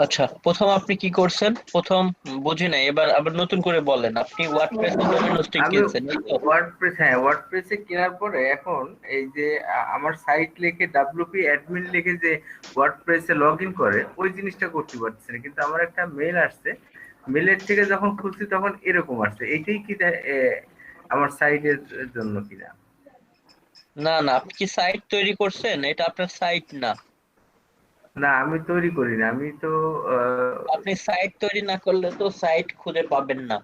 আচ্ছা, প্রথম আপনি কি করছেন? প্রথম বুঝি নাই, এবার আবার নতুন করে বলেন। আপনি ওয়ার্ডপ্রেস এর ডোমেইন হোস্টিং আমি কিনছেন, এই তো? ওয়ার্ডপ্রেস, হ্যাঁ ওয়ার্ডপ্রেসে কেনার পরে এখন এই যে আমার সাইট লিখে ডাব্লিউপি অ্যাডমিন লিখে যে ওয়ার্ডপ্রেসে লগ ইন করে ওই জিনিসটা করতে পারতেছি না, কিন্তু আমার একটা মেল আসছে, মেলের থেকে যখন খুলছি তখন এরকম আসছে। এইটাই কি আমার সাইটের জন্য কিনা? না না, আপনি কি সাইট তৈরি করছেন? এটা আপনার সাইট না। না আমি তৈরি করি না, আমি তো আহ, আপনি সাইট তৈরি না করলে তো সাইট খুঁজে পাবেন না।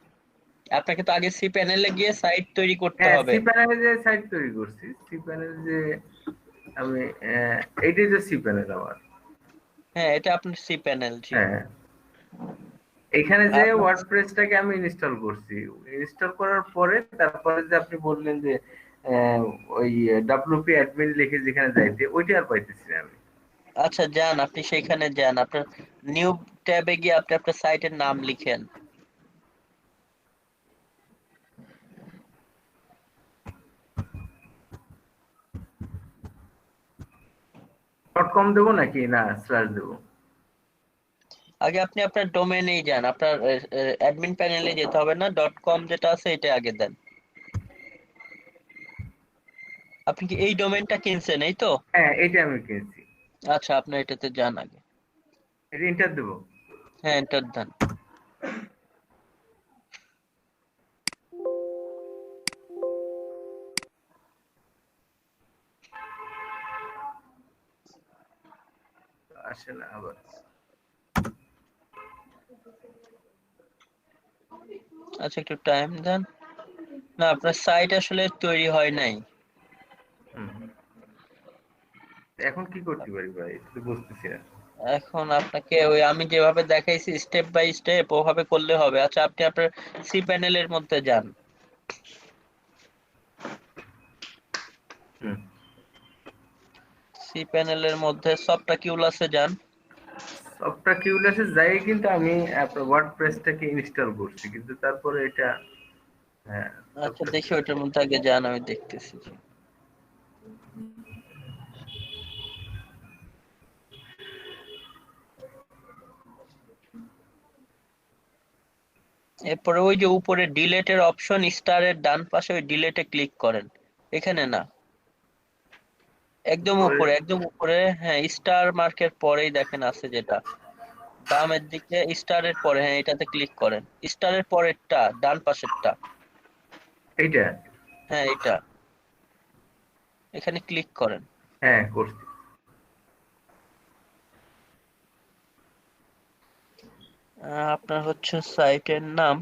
আপনাকে তো আগে সি প্যানেলে গিয়ে সাইট তৈরি করতে হ্যাঁ হবে। সি প্যানেলে যে সাইট তৈরি করছি, সি প্যানেল যে আমি এইটাই যে সি প্যানেল আমার। হ্যাঁ, এটা আপনার সি প্যানেল, জি। হ্যাঁ, এখানে যে আপনার ওয়ার্ডপ্রেসটাকে আমি ইনস্টল করছি, ইনস্টল করার পরে তারপরে যে আপনি বললেন যে আহ, ওই ডাব্লিউপি অ্যাডমিন লিখে যেখানে যাইতে, ওইটা আর পাইতেছি না আমি। আচ্ছা, যান আপনি সেখানে যান, আপনার নিউ ট্যাবে গিয়ে আপনি আপনার সাইটের নাম লিখেন। ডট কম দেবো নাকি না স্ল্যাশ দেবো? আগে আপনি আপনার ডোমেইনেই যান, আপনার অ্যাডমিন প্যানেলে যেতে হবে না, ডট কম যেটা আছে এটা আগে দেন। আপনি কি এই ডোমেইনটা কিনছেন, এই তো? হ্যাঁ এটা আমি কিনছি। আচ্ছা, আপনার এটাতে যান আগে। এটা ইন্টার দেবো? হ্যাঁ, এন্টার দেন। আসে না আবার। আচ্ছা, একটু টাইম দেন। না, আপনার সাইট আসলে তৈরি হয় নাই। হুম, এখন কি করতে পারি ভাই, এটা তো বুঝতেছি না। এখন আপনাকে ওই আমি যেভাবে দেখাইছি স্টেপ বাই স্টেপ ওভাবে করলে হবে। আচ্ছা, আপনি আপনার সি প্যানেলের মধ্যে যান। হুম, সি প্যানেলের মধ্যে সফটকিউলাসে যান। সবটা কিউলেসে যাই, কিন্তু আমি আপনার ওয়ার্ডপ্রেসটাকে ইনস্টল করছি, কিন্তু তারপরে এটা, হ্যাঁ আচ্ছা, সবটা। দেখি ওইটার মধ্যে আগে যান, আমি দেখতেছি। এরপরে ওই যে উপরে ডিলেটের অপশন, স্টারের ডান পাশে ওই ডিলেটে ক্লিক করেন। এখানে না, একদম উপরে উপরে, একদম উপরে। হ্যাঁ, স্টার মার্কের পরেই দেখেন আছে যেটা বামের দিকে, স্টারের পরে, হ্যাঁ এটাতে ক্লিক করেন। স্টারের পরেরটা, ডান পাশেরটা। এইটা? হ্যাঁ, এটা, এখানে ক্লিক করেন। হ্যাঁ করছি। আপনার হচ্ছে সাইটের নাম।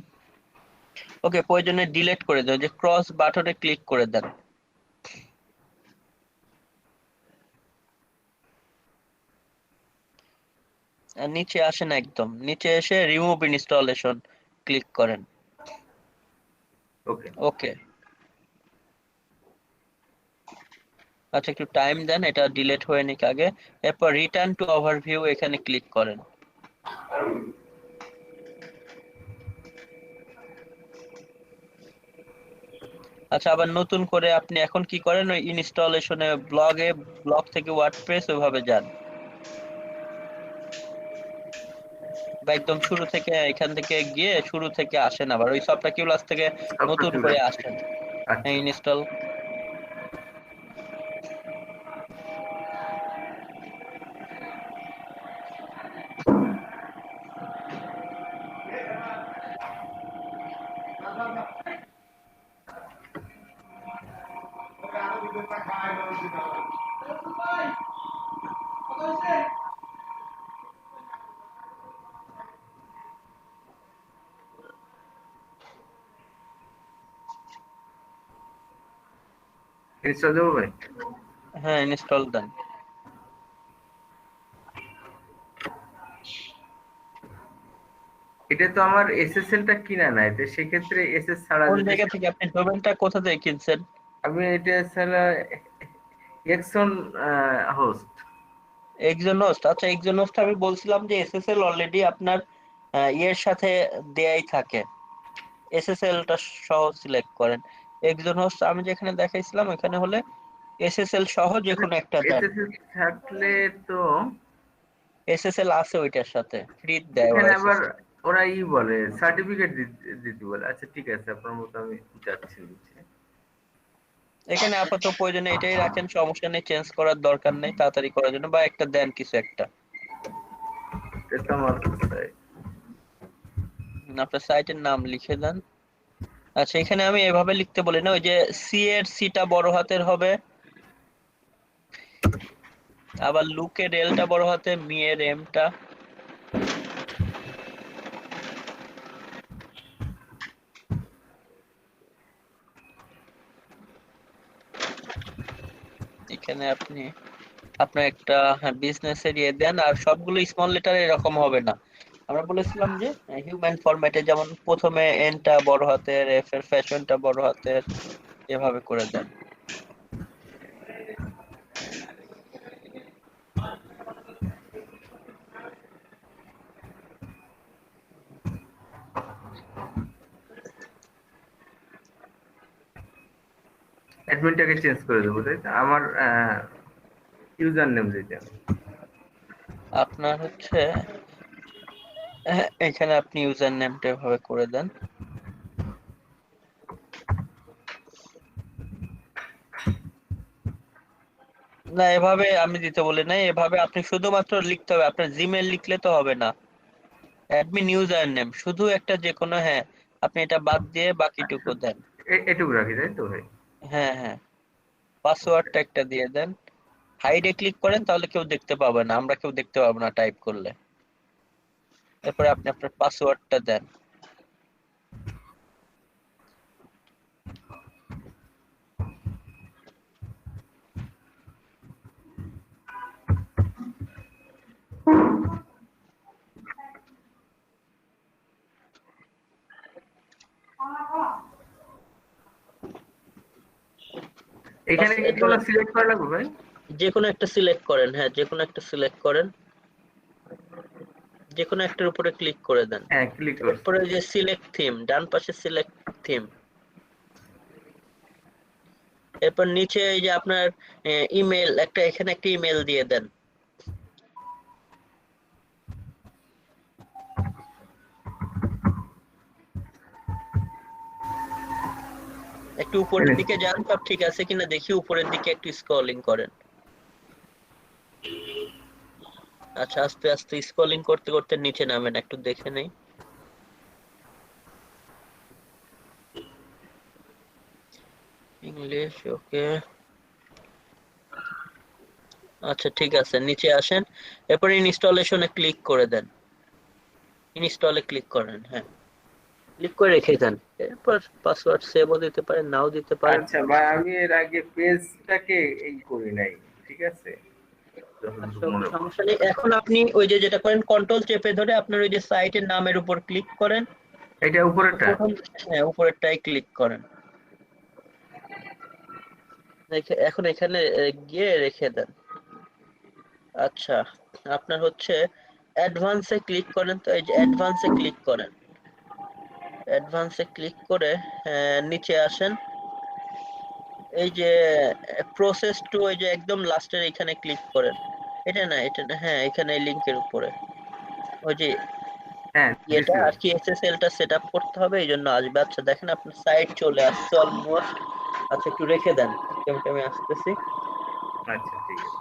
ওকে, প্রয়োজনে ডিলিট করে দেন, যে ক্রস বাটনে ক্লিক করে দেন। আর নিচে আসেন, একদম নিচে এসে রিমুভ ইনস্টলেশন ক্লিক করেন। ওকে। ওকে। আচ্ছা, একটু টাইম দেন, এটা ডিলিট হয়ে নিক আগে। এরপর রিটার্ন টু ওভারভিউ এখানে ক্লিক করেন। আচ্ছা, আবার নতুন করে আপনি এখন কি করেন, ওই ইনস্টলেশনে ব্লগ থেকে ওয়ার্ডপ্রেস ওইভাবে যান, বা একদম শুরু থেকে এখান থেকে গিয়ে শুরু থেকে আসেন, আবার ওই সফটকিউলাস থেকে সবটা নতুন চলে করে আসছে। আসেন। হ্যাঁ, আচ্ছা। ইনস্টল। ইনস্টল দেবো ভাই? হ্যাঁ, ইনস্টল দেন। এটা তো আমার এসএসএল টা কিনা নাই, তো সেক্ষেত্রে এসএস ছাড়া কোন যদি জায়গা থেকে আপনি ডোমেনটা কোথা থেকে কিনছেন? আমি এটা ছাড়া এক্সন হোস্ট। এক্সোনোস্ট। আচ্ছা, এক্সোনোস্ট আমি বলছিলাম যে এসএসএল অলরেডি আপনার ইয়ের সাথে দেয়াই থাকে। এসএসএল টা সহ সিলেক্ট করেন। এক্সোনোস্ট আমি যেখানে দেখাইছিলাম ওখানে হলে এসএসএল সহ যে কোনো একটা দেন। এসএসএল থাকলে তো এসএসএল আছে ওইটার সাথে, ফ্রি দেয় ওরা এখানে আবার এসএসএল। ওরা বলে সার্টিফিকেট দিতে বলে। আচ্ছা ঠিক আছে, আপনার মতো আমি যাচ্ছি নিচে। এখানে আপাতত প্রয়োজনে এটাই রাখেন, সমস্যা নেই, চেঞ্জ করার দরকার নেই তাড়াতাড়ি করার জন্য, বা একটা দেন কিছু একটা। এটা আমার site। আপনার সাইটের নাম লিখে দেন। আচ্ছা এখানে আমি এভাবে লিখতে বলি না, ওই যে সি এর সিটা বড় হাতের হবে, আবার লুকের এলটা বড় হাতে, মি এর এমটা। এখানে আপনি আপনার একটা বিজনেস এর ইয়ে দেন, আর সবগুলো স্মল লেটার এরকম হবে না। আমরা বলেছিলাম যে হিউম্যান ফরম্যাটে, যেমন প্রথমে এনটা বড় হাতের, এফ এর ফ্যাশনটা বড় হাতের, এভাবে করে দেন। অ্যাডমিনটাকে চেঞ্জ করে দেবো, তাই তো? আমার ইউজার নেম যেটা। আপনার হচ্ছে এখানে আপনি ইউজার নেমটা এভাবে করে দেন। না এভাবে আমি দিতে বলি না, এভাবে আপনি শুধুমাত্র লিখতে হবে, আপনার জিমেল লিখলে তো হবে না। অ্যাডমিন ইউজার নেম শুধু একটা যে কোনো, হ্যাঁ আপনি এটা বাদ দিয়ে বাকিটুকু আচ্ছা, দেন। এটুকু রাখি তাই তো ভাই? হ্যাঁ হ্যাঁ, পাসওয়ার্ডটা একটা দিয়ে দেন। হাইডে ক্লিক করেন, তাহলে কেউ দেখতে পাবে না, আমরা কেউ দেখতে পাবো না টাইপ করলে। এরপরে আপনি আপনার পাসওয়ার্ডটা দেন। বাস এখানে কি কোনো এরপরে সিলেক্ট করা লাগবে ভাই? যে কোনো একটা সিলেক্ট করেন, হ্যাঁ যে কোনো একটা সিলেক্ট করেন, যে কোনো একটার উপরে ক্লিক করে দেন। হ্যাঁ, ক্লিক করছি। এরপরে ওই যে সিলেক্ট থিম, ডান পাশে সিলেক্ট থিম, এরপর নিচে এই যে আপনার ইমেল, একটা এখানে একটা ইমেল দিয়ে দেন। একটু উপরের দিকে যান, সব ঠিক আছে কিনা দেখি, উপরের দিকে একটু স্ক্রলিং করেন। আচ্ছা আস্তে আস্তে স্ক্রলিং করতে করতে নিচে নামেন, একটু দেখে নেই। English okay. আচ্ছা ঠিক আছে, নিচে আসেন, এরপর ইনস্টলেশনে ক্লিক করে দেন। ইনস্টলে ক্লিক করেন, হ্যাঁ ক্লিক করে রেখে দেন। এরপর পাসওয়ার্ড সেভও দিতে পারেন, নাও দিতে পারেন। আচ্ছা ভাই, আমি এর আগে পেজটাকে করি নাই, ঠিক আছে, আচ্ছা যতদূর ওকে, মনে সমস্যা পড়ছে। নেই। এখন আপনি ওই যে যেটা করেন, কন্ট্রোল চেপে ধরে আপনার ওই যে সাইটের নামের উপর ক্লিক করেন। এটা উপরেরটা? প্রথম, হ্যাঁ উপরেরটাই ক্লিক করেন। এখন এখানে গিয়ে রেখে দেন। আচ্ছা আপনার হচ্ছে অ্যাডভান্সে ক্লিক করেন, তো এই যে অ্যাডভান্সে ক্লিক করেন। অ্যাডভান্সে ক্লিক করে নিচে আসেন, এই যে প্রসেস টু, ওই যে একদম লাস্টের এখানে ক্লিক করেন। এটা না, হ্যাঁ এখানে লিংকের উপরে ওই যে হ্যাঁ, এটা দিছি ভাই। আর কি, এসএসএল টা সেট আপ করতে হবে, এই জন্য আসবে। আচ্ছা দেখেন আপনার সাইট চলে আসছে অলমোস্ট। আচ্ছা একটু রেখে দেন, আমি আসতেছি। আচ্ছা ঠিক আছে।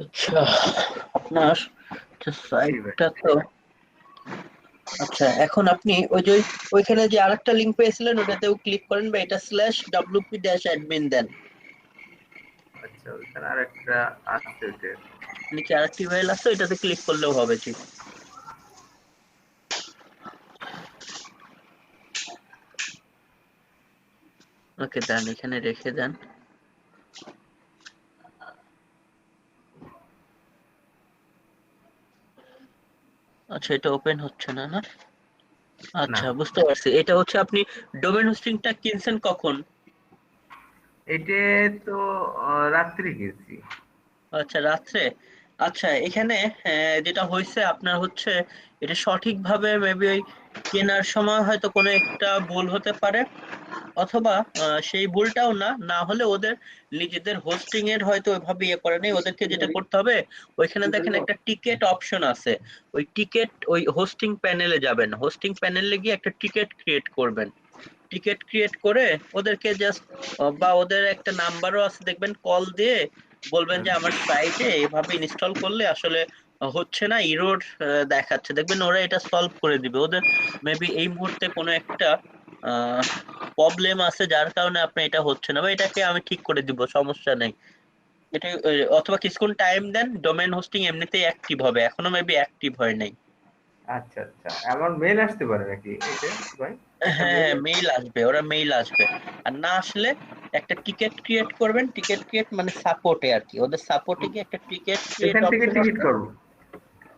আচ্ছা, আপনার জি ভাই। সাইটটা তো আচ্ছা, এখন আপনি ওই যে ওইখানে যে আরেকটা লিংক পেয়েছিলেন ওটাতেও ক্লিক করেন বা এটা /wp-admin দেন। আচ্ছা, ওইখানে আরেকটা আছে ওইটা। নিচে আরেকটি ফাইল আছে, ওইটাতে ক্লিক করলেও হবে। ঠিক, ওকে দেন, এখানে রেখে দেন। আচ্ছা, এটা ওপেন হচ্ছে না না? না, আচ্ছা, বুঝতে পারছি। এটা হচ্ছে আপনি ডোমেন হোস্টিংটা কিনছেন কখন? এটা তো রাত্রি গেছি। আচ্ছা, রাত্রে। আচ্ছা, এখানে যেটা হয়েছে আপনার হচ্ছে এটা সঠিকভাবে মেবি ওই কেনার সময় হয়তো কোনো একটা ভুল হতে পারে, অথবা সেই ভুলটাও না, না হলে ওদের নিজেদের হোস্টিং এর হয়তো ওইভাবে ইয়ে করে নেই। ওদেরকে যেটা করতে হবে, ওইখানে দেখেন একটা টিকেট অপশন আছে, ওই টিকেট ওই হোস্টিং প্যানেলে যাবেন, হোস্টিং প্যানেলে গিয়ে একটা টিকেট ক্রিয়েট করবেন। টিকেট ক্রিয়েট করে ওদেরকে জাস্ট বা ওদের একটা নাম্বারও আছে দেখবেন, কল দিয়ে বলবেন যে আমার সাইটে এভাবে ইনস্টল করলে আসলে হচ্ছে না, ইরোর দেখাচ্ছে, দেখবেন ওরা এটা সলভ করে দিবে। ওদের মেবি এই মুহূর্তে কোনো একটা প্রবলেম আছে যার কারণে আপনার এটা হচ্ছে না, বা এটাকে আমি ঠিক করে দিব, সমস্যা নেই। এটা অথবা কিছুক্ষণ টাইম দেন, ডোমেন হোস্টিং এমনিতেই অ্যাক্টিভ হবে, এখনো মেবি অ্যাক্টিভ হয় নাই। আচ্ছা আচ্ছা, আমার মেল আসতে পারে নাকি এটা ভাই? একটা হ্যাঁ মেল হ্যাঁ, মেইল আসবে, ওরা মেইল আসবে। আর না আসলে একটা টিকেট ক্রিয়েট করবেন, টিকেট ক্রিয়েট মানে সাপোর্টে আর কি, ওদের সাপোর্টে গিয়ে একটা টিকেট ক্রিয়েট এখান থেকে অপশন টিকিট আছে। করব,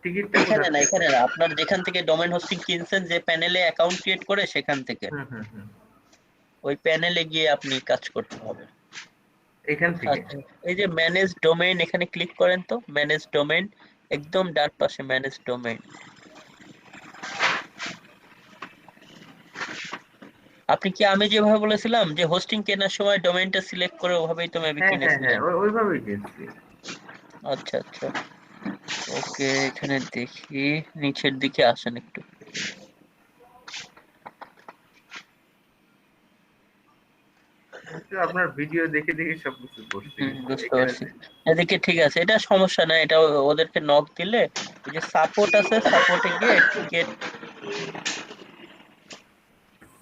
টিকিটটা কোথা এখানে না, থেকে? এখানে না, আপনার যেখান থেকে ডোমেন হোস্টিং কিনছেন, যে প্যানেলে অ্যাকাউন্ট ক্রিয়েট করে সেখান থেকে হুম হুম হুম, ওই প্যানেলে গিয়ে আপনি কাজ করতে হবে। এখান থেকে। আচ্ছা, এই যে ম্যানেজ ডোমেইন, এখানে ক্লিক করেন তো, ম্যানেজ ডোমেইন, একদম ডান পাশে ম্যানেজ ডোমেইন। আপনি কি আমি যেভাবে বলেছিলাম যে হোস্টিং কেনার সময় ডোমেইনটা সিলেক্ট করে ওভাবেই তো মেবি হ্যাঁ হ্যাঁ হ্যাঁ, কিনেছিলেন? ওইভাবেই কিনছি। আচ্ছা আচ্ছা, ওকে, এখানে দেখি, নিচের দিকে আসেন একটু। তো আপনার ভিডিও দেখে দেখে সবকিছু করছি, কিন্তু বুঝতে এখানে পারছি। এদিকে ঠিক আছে, এটা সমস্যা না, এটা ওদেরকে নক দিলে ওই যে সাপোর্ট আছে, সাপোর্টে গিয়ে টিকেট,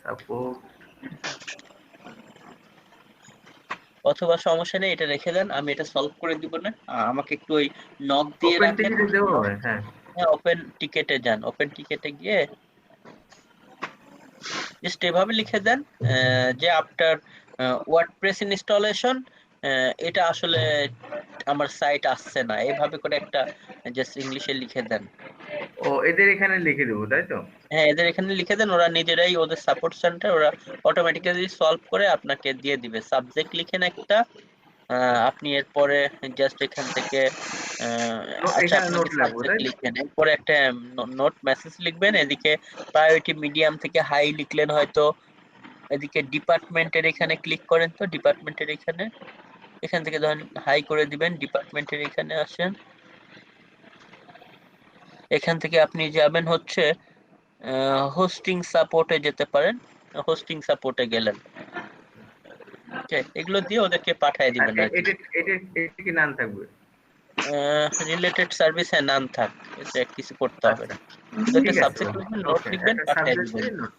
সাপোর্ট। অথবা সমস্যা নেই, এটা রেখে দেন, আমি এটা সলভ করে দিব না। আমাকে একটু ওই নক দিয়ে ওপেন রাখেন। টিকিটে দেওয়া হবে, হ্যাঁ। হ্যাঁ, ওপেন টিকেটে যান, ওপেন টিকেটে গিয়ে জাস্ট এভাবে লিখে দেন যে আফটার ওয়ার্ডপ্রেস ইনস্টলেশন এটা আসলে আমার সাইট আসছে না, এভাবে করে একটা জাস্ট ইংলিশে লিখে দেন। ও, এদের এখানে লিখে দেবো তাই তো? হ্যাঁ, এদের এখানে লিখে দেন, ওরা নিজেরাই, ওদের সাপোর্ট সেন্টার, ওরা অটোমেটিক্যালি সলভ করে আপনাকে দিয়ে দিবে। সাবজেক্ট লিখেন একটা, আপনি এরপরে জাস্ট এখান থেকে আচ্ছা, এখানে আপনি নোট আগে লাগবো সাবজেক্ট তাই তো? লিখেন, এরপরে একটা নোট মেসেজ লিখবেন। এদিকে প্রায়োরিটি মিডিয়াম থেকে হাই লিখলেন হয়তো। এদিকে ডিপার্টমেন্টের এখানে ক্লিক করেন তো, ডিপার্টমেন্টের এখানে, এখান থেকে ধরেন হাই করে দিবেন, ডিপার্টমেন্টের এখানে আসেন। এখান থেকে আপনি যাবেন হচ্ছে হোস্টিং সাপোর্টে যেতে পারেন, হোস্টিং সাপোর্টে গেলেন। ওকে, এগুলো দিয়ে ওদেরকে পাঠিয়ে আর দিবেন আর কি। এটা এটা এটা কি নাম থাকবে? রিলেটেড সার্ভিস, হ্যাঁ, নাম থাক, এটা কিছু করতে হবে আচ্ছা, না। শুধু একটা ঠিক আছে। সাবজেক্ট লিখবেন, নোট ওকে, লিখবেন, একটা পাঠিয়ে সাবজেক্ট দিবেন। দিয়ে note.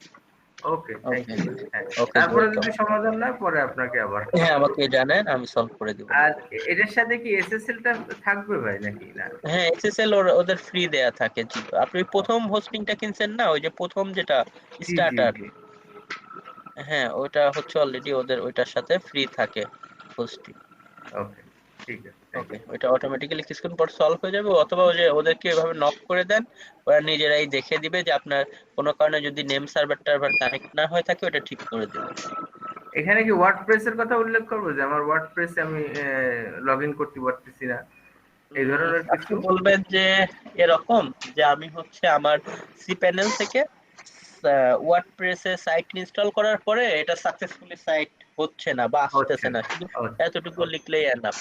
Okay, thank okay, you. হ্যাঁ, ওকে, তারপরে ওয়েলকাম। যদি সমাধান না হয় পরে আপনাকে আবার হ্যাঁ, কল আমাকে করবো। জানেন, আমি সলভ করে দিব না। আর এটার সাথে কি এসএসএল টা থাকবে ভাই নাকি না? হ্যাঁ, এসএসএল ওদের ফ্রি দেয়া থাকে। জি, আপনি প্রথম হোস্টিংটা কিনছেন না, ওই যে প্রথম যেটা জি জি স্টার্টার, জি। হ্যাঁ, ওটা হচ্ছে অলরেডি ওদের ওইটার সাথে ফ্রি থাকে হোস্টিং। ওকে, ঠিক আছে, থ্যাংক ওকে, ইউ। ওইটা অটোমেটিক্যালি কিছুক্ষণ পর সলভ হয়ে যাবে, অথবা ওই যে ওদেরকে এভাবে নক করে দেন, ওরা নিজেরাই দেখে দিবে যে আপনার কোনো কারণে যদি নেম সার্ভার টার্ভার কানেক্ট না হয়ে থাকে, ওটা ঠিক করে দিবে। এখানে কি ওয়ার্ডপ্রেস এর কথা উল্লেখ করবো যে আমার ওয়ার্ডপ্রেসে আমি লগ ইন করতে পারতেছি না, এই ধরনের আপনি কিছু? বলবেন যে এরকম, যে আমি হচ্ছে আমার সি প্যানেল থেকে ওয়ার্ডপ্রেসে সাইট ইনস্টল করার পরে এটা সাকসেসফুলি সাইট হচ্ছে না বা হচ্ছে আসতেছে না। না, শুধু আচ্ছা, এতটুকু লিখলেই এনাফ।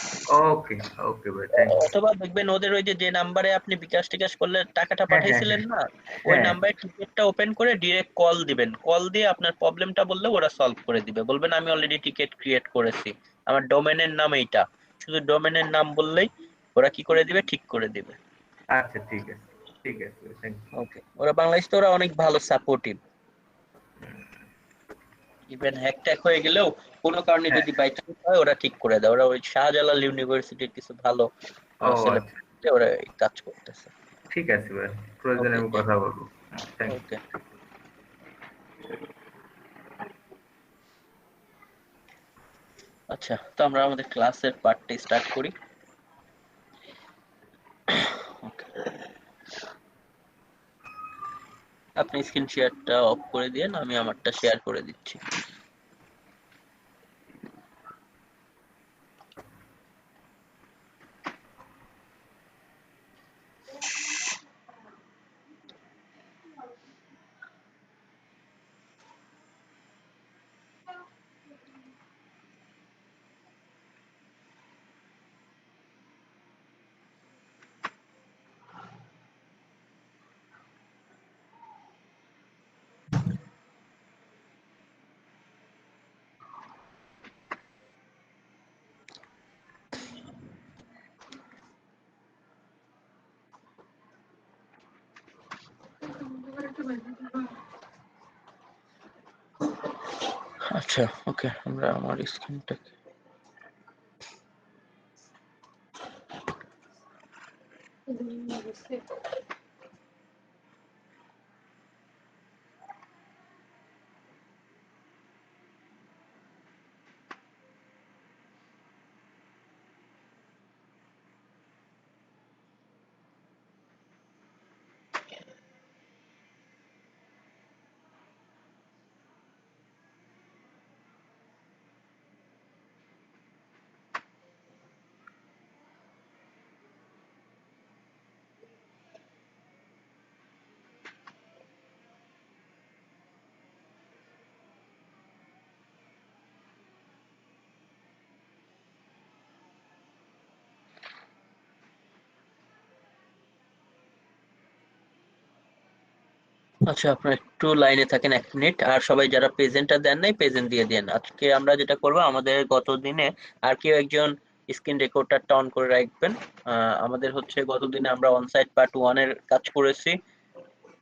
ওকে, ওকে ভাই, থ্যাংক ইউ। অথবা দেখবেন ওদের ওই যে যে নাম্বারে আপনি বিকাশ টিকাশ করলে টাকাটা হ্যাঁ, হ্যাঁ, পাঠাইছিলেন হ্যাঁ, না, ওই হ্যাঁ। নাম্বারে টিকেটটা ওপেন করে ডিরেক্ট কল দিবেন, কল দিয়ে আপনার প্রবলেমটা বললে ওরা সলভ করে দিবে। বলবেন আমি অলরেডি টিকেট ক্রিয়েট করেছি, আমার ডোমেনের নাম এইটা, শুধু ডোমেনের নাম বললেই ওরা কি করে দিবে, ঠিক করে দিবে। আচ্ছা, ঠিক আছে, ঠিক আছে, থ্যাংক ইউ। ওকে, ওরা বাংলাদেশ তো ওরা অনেক ভালো সাপোর্টিভ। ইভেন হ্যাক ট্যাক হয়ে গেলেও কোনো কারণে হ্যাঁ। যদি বাই চান্স হয় ওরা ঠিক করে দেয়। ওরা ওই শাহজালাল ইউনিভার্সিটির কিছু ভালো ও ছেলে আচ্ছা, ওরা এই কাজ করতেছে। ঠিক আছে ভাই, প্রয়োজনে ওকে, আমি কথা বলবো। Thank you. ওকে। আচ্ছা, তো আমরা আমাদের ক্লাসের পার্টটি স্টার্ট করি। ওকে, আপনি স্ক্রিন শেয়ারটা অফ করে দিন, আমি আমারটা শেয়ার করে দিচ্ছি। আচ্ছা, ওকে, আমরা আমার স্ক্রিনটাকে আচ্ছা, আপনারা একটু লাইনে থাকেন 1 মিনিট, আর সবাই যারা প্রেজেন্টটা দেন নাই প্রেজেন্ট দিয়ে দেন। আজকে আমরা যেটা করব, আমাদের গত দিনে আর কেউ একজন স্ক্রিন রেকর্ডারটা অন করে রাখবেন। আমাদের হচ্ছে গত দিনে আমরা অনসাইট পার্ট 1 এর কাজ করেছি,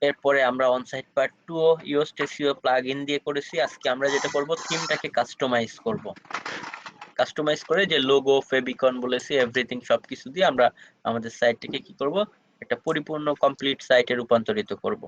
এরপরে আমরা অনসাইট পার্ট 2 ও ইওস টেসিও প্লাগ ইন দিয়ে করেছি। আজকে আমরা যেটা করব, থিমটাকে কাস্টমাইজ করব। কাস্টমাইজ করে যে লোগো ফেবিকন বলেছি এভরিথিং সবকিছু দিয়ে আমরা আমাদের সাইটটাকে কি করব, একটা পরিপূর্ণ কমপ্লিট সাইটে রূপান্তরিত করব।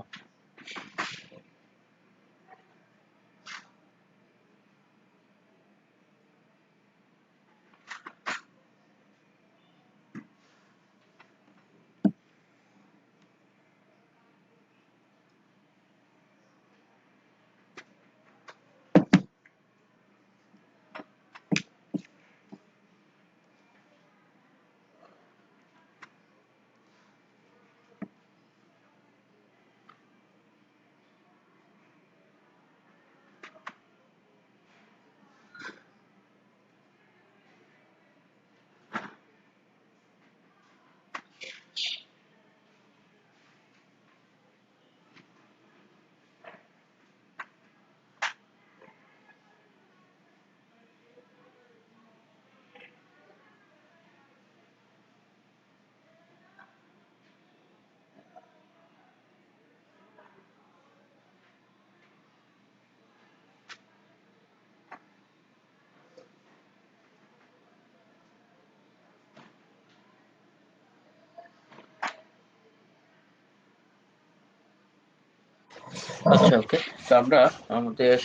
আচ্ছা, ওকে, তো আমরা আমাদের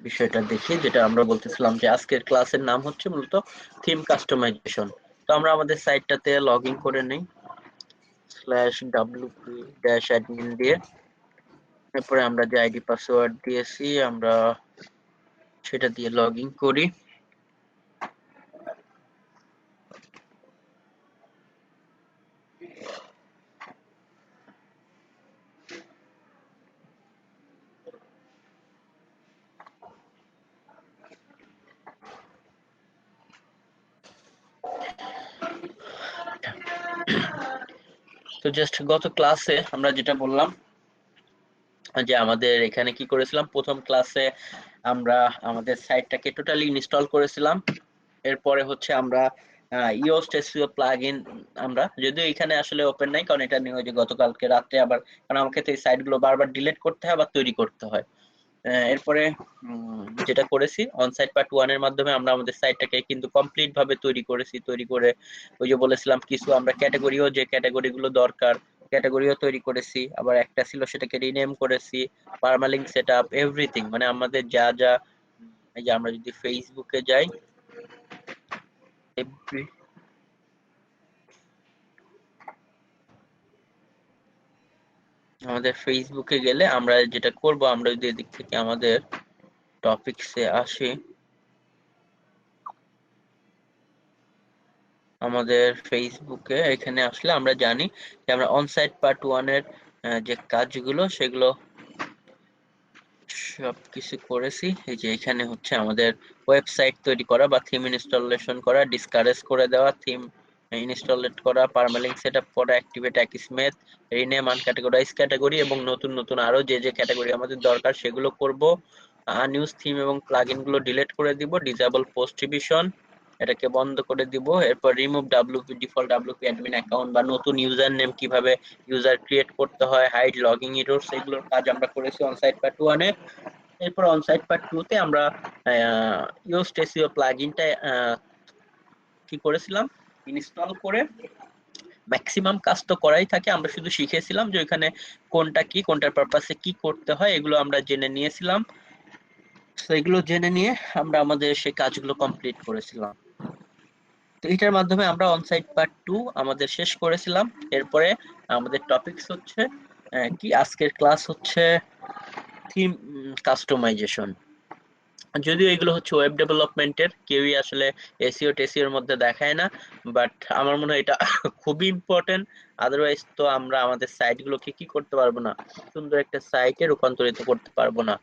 বিষয়টা দেখি, যেটা আমরা বলতেছিলাম যে আজকের ক্লাসের নাম হচ্ছে মূলত থিম কাস্টমাইজেশন। তো আমরা আমাদের সাইটটাতে লগ ইন করে নিই /wp-admin দিয়ে। এরপরে আমরা যে আইডি পাসওয়ার্ড দিয়েছি আমরা সেটা দিয়ে লগ ইন করি। তো জাস্ট গত ক্লাসে আমরা যেটা বললাম যে আমাদের এখানে কি করেছিলাম, প্রথম ক্লাসে আমরা আমাদের সাইটটাকে টোটালি ইনস্টল করেছিলাম। এরপরে হচ্ছে আমরা ইওস্ট এসইও প্লাগইন, আমরা যদিও এখানে আসলে ওপেন নাই কারণ এটা নিয়ে ওই যে গতকালকে রাতে আবার, কারণ আমাকে তো এই সাইটগুলো বারবার ডিলিট করতে হয় আবার তৈরি করতে হয়। এরপরে যেটা করেছি অনসাইট পার্ট 1 এর মাধ্যমে আমরা আমাদের সাইটটাকে কিন্তু কমপ্লিট ভাবে তৈরি করেছি। তৈরি করে ওই যে বলেছিলাম কিছু আমরা ক্যাটাগরিও, যে ক্যাটাগরিগুলো দরকার ক্যাটাগরিও তৈরি করেছি, আবার একটা ছিল সেটাকে রিনেম করেছি, পারমালিঙ্ক সেটআপ এভরিথিং, মানে আমাদের যা যা এই যে আমরা যদি ফেসবুকে যাই, আমাদের ফেসবুকে গেলে আমরা যেটা করব, আমরা যদি এদিক থেকে আমাদের টপিকসে আসি, আমাদের ফেসবুকে এখানে আসলে আমরা জানি যে আমরা অনসাইট পার্ট 1 এর যে কাজগুলো সেগুলো সবকিছু করেছি। এই যে এখানে হচ্ছে আমাদের ওয়েবসাইট তৈরি করা বা থিম ইনস্টলেশন করা, ডিসকারেজ করে দেওয়া, থিম ইনস্টলেট করা, পারমালিঙ্ক সেটআপ করা, অ্যাক্টিভেট অ্যাকিসমেথ, রিনেম আনক্যাটাগরাইজ ক্যাটাগরি এবং নতুন নতুন আরো যে যে ক্যাটাগরি আমাদের দরকার সেগুলো করব। আনইউজ থিম এবং প্লাগইন গুলো ডিলিট করে দিব, ডিসেবল পোস্ট রিভিশন এটাকে বন্ধ করে দিব। এরপর remove WP default WP admin account বা নতুন ইউজার নেম কিভাবে ইউজার ক্রিয়েট করতে হয়, হাইড লগইন এররস, এগুলোর কাজ আমরা করেছি অনসাইট পার্ট 1 এ। এরপর অনসাইট পার্ট 2 তে আমরা ইওস্ট এসইও প্লাগইনটা কি করেছিলাম, ইনস্টল করে ম্যাক্সিমাম কাজ তো করাই থাকে, আমরা শুধু শিখেছিলাম যে ওইখানে কোনটা কি, কোনটার পারপাসে কি করতে হয়, এগুলো আমরা জেনে নিয়েছিলাম। তো এগুলো জেনে নিয়ে আমরা আমাদের সেই কাজগুলো কমপ্লিট করেছিলাম। তো এটার মাধ্যমে আমরা অনসাইট পার্ট 2 আমাদের শেষ করেছিলাম। এরপরে আমাদের টপিকস হচ্ছে কি, আজকের ক্লাস হচ্ছে থিম কাস্টমাইজেশন। যদিও এগুলো হচ্ছে ওয়েব ডেভেলপমেন্টের, কেউই আসলে এসইও টেসইওর মধ্যে দেখায় না, বাট আমার মনে হয় এটা খুবই ইম্পর্টেন্ট। আদারওয়াইজ তো আমরা আমাদের সাইটগুলোকে কি করতে পারবো না, সুন্দর একটা সাইটে রূপান্তরিত করতে পারবো না।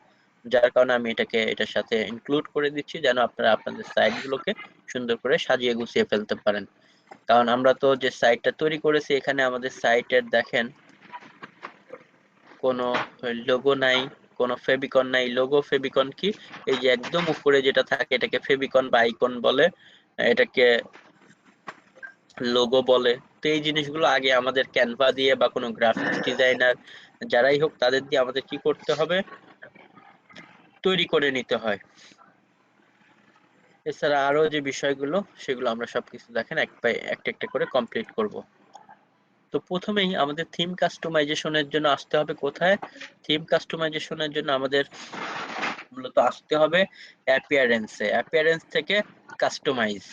যার কারণে আমি এটাকে এটার সাথে ইনক্লুড করে দিচ্ছি যেন আপনারা আপনাদের সাইটগুলোকে সুন্দর করে সাজিয়ে গুছিয়ে ফেলতে পারেন। কারণ আমরা তো যে সাইটটা তৈরি করেছি এখানে আমাদের সাইটের দেখেন কোনো লোগো নাই, কোনো ফেবিকন নাই। লোগো ফেবিকন কি, এই যে একদম উপরে যেটা থাকে এটাকে ফেবিকন বা আইকন বলে, এটাকে লোগো বলে। তো এই জিনিসগুলো আগে আমাদের ক্যানভা দিয়ে বা কোনো গ্রাফিক্স ডিজাইনার যারাই হোক তাদের দিয়ে আমাদের কি করতে হবে, তৈরি করে নিতে হয়। এছাড়া আরো যে বিষয়গুলো সেগুলো আমরা সবকিছু দেখেন একটা একটা করে কমপ্লিট করব। তো প্রথমেই আমাদের থিম কাস্টমাইজেশনের জন্য আসতে হবে কোথায়, থিম কাস্টমাইজেশনের জন্য আমাদের মূলত আসতে হবে অ্যাপিয়ারেন্সে, অ্যাপিয়ারেন্স থেকে কাস্টমাইজ।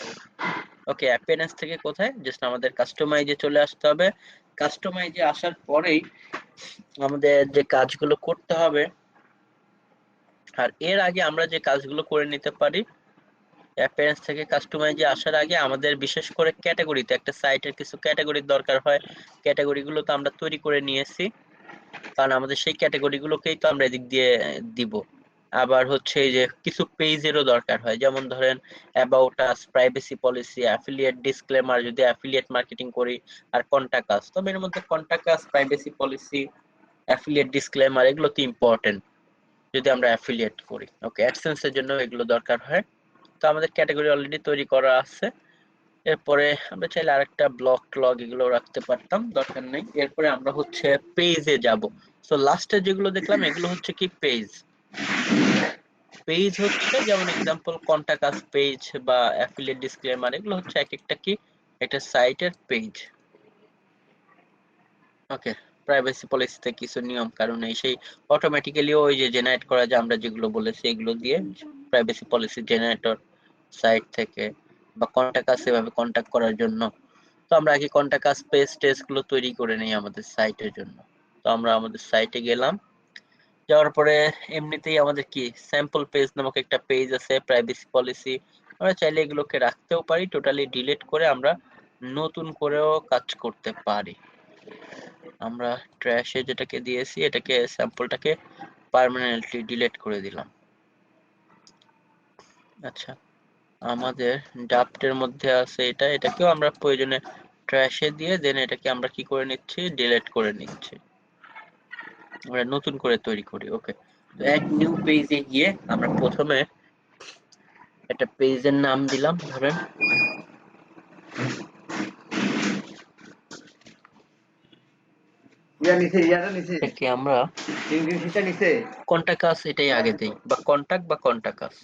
ওকে, অ্যাপিয়ারেন্স থেকে কোথায়, জাস্ট আমাদের কাস্টমাইজে চলে আসতে হবে। কাস্টমাইজে আসার পরেই আমাদের যে কাজগুলো করতে হবে, আর এর আগে আমরা যে কাজগুলো করে নিতে পারি, অ্যাপিয়ারেন্স থেকে কাস্টমাইজে আসার আগে আমাদের বিশেষ করে ক্যাটাগরিতে একটা সাইটের কিছু ক্যাটাগরির দরকার হয়। ক্যাটাগরিগুলো তো আমরা তৈরি করে নিয়েছি, কারণ আমাদের সেই ক্যাটাগরিগুলোকেই তো আমরা এদিক দিয়ে দিব। আবার হচ্ছে এই যে কিছু পেজেরও দরকার হয়, যেমন ধরেন about us, privacy policy, affiliate disclaimer যদি অ্যাফিলিয়েট মার্কেটিং করি, আর কন্টাক্ট আস। তবে এর মধ্যে কন্টাক্ট আস, প্রাইভেসি পলিসি, অ্যাফিলিয়েট ডিসক্লেমার এগুলো তো ইম্পর্টেন্ট যদি আমরা অ্যাফিলিয়েট করি। ওকে, অ্যাডসেন্সের জন্য এগুলো দরকার হয়। তো আমাদের ক্যাটাগরি অলরেডি তৈরি করা আছে। এরপরে আমরা চাইলে আরেকটা ব্লক ট্লগ এগুলো রাখতে পারতাম, দরকার নেই। এরপরে আমরা হচ্ছে পেজে যাব। সো লাস্টে যেগুলো দেখলাম এগুলো হচ্ছে কি পেজ। পেজ হচ্ছে যেমন এক্সাম্পল কন্টাক্ট আস পেজ বা অ্যাফিলিয়েট ডিসক্লেমার, এগুলো হচ্ছে এক একটা কি একটা সাইটের পেজ। ওকে, প্রাইভেসি পলিসিতে কিছু নিয়ম কারণ এই সেই অটোমেটিক্যালি ওই যে জেনারেট করা যায়, আমরা যেগুলো বলেছি এগুলো দিয়ে প্রাইভেসি পলিসি জেনারেটর সাইট থেকে, বা কন্টাক্ট আস এভাবে কন্টাক্ট করার জন্য। তো আমরা আগে কন্টাক্ট আস পেজ টেস্ট গুলো তৈরি করে নিই আমাদের সাইটের জন্য। তো আমরা আমাদের সাইটে গেলাম, যাওয়ার পরে এমনিতেই আমাদের কি স্যাম্পল পেজ নামক একটা পেজ আছে, প্রাইভেসি পলিসি। আমরা চাইলে এগুলোকে রাখতেও পারি, টোটালি ডিলিট করে আমরা নতুন করেও কাজ করতে পারি। আমরা ট্র্যাশে যেটাকে দিয়েছি এটাকে স্যাম্পলটাকে পার্মানেন্টলি ডিলিট করে দিলাম। আচ্ছা, আমাদের ড্রাফটের মধ্যে আছে এটাকেও আমরা প্রয়োজনে ট্র্যাশে দিয়ে দেন এটাকে আমরা কি করে নিচ্ছি, ডিলিট করে নিচ্ছি, আমরা নতুন করে তৈরি করি। ওকে, তো অ্যাড নিউ পেজে গিয়ে আমরা প্রথমে একটা পেজের নাম দিলাম, ধরেন এটাকে আমরা কন্টাকাস এটাই আগে দেই, বা কন্টাক্ট বা কন্টাকাস।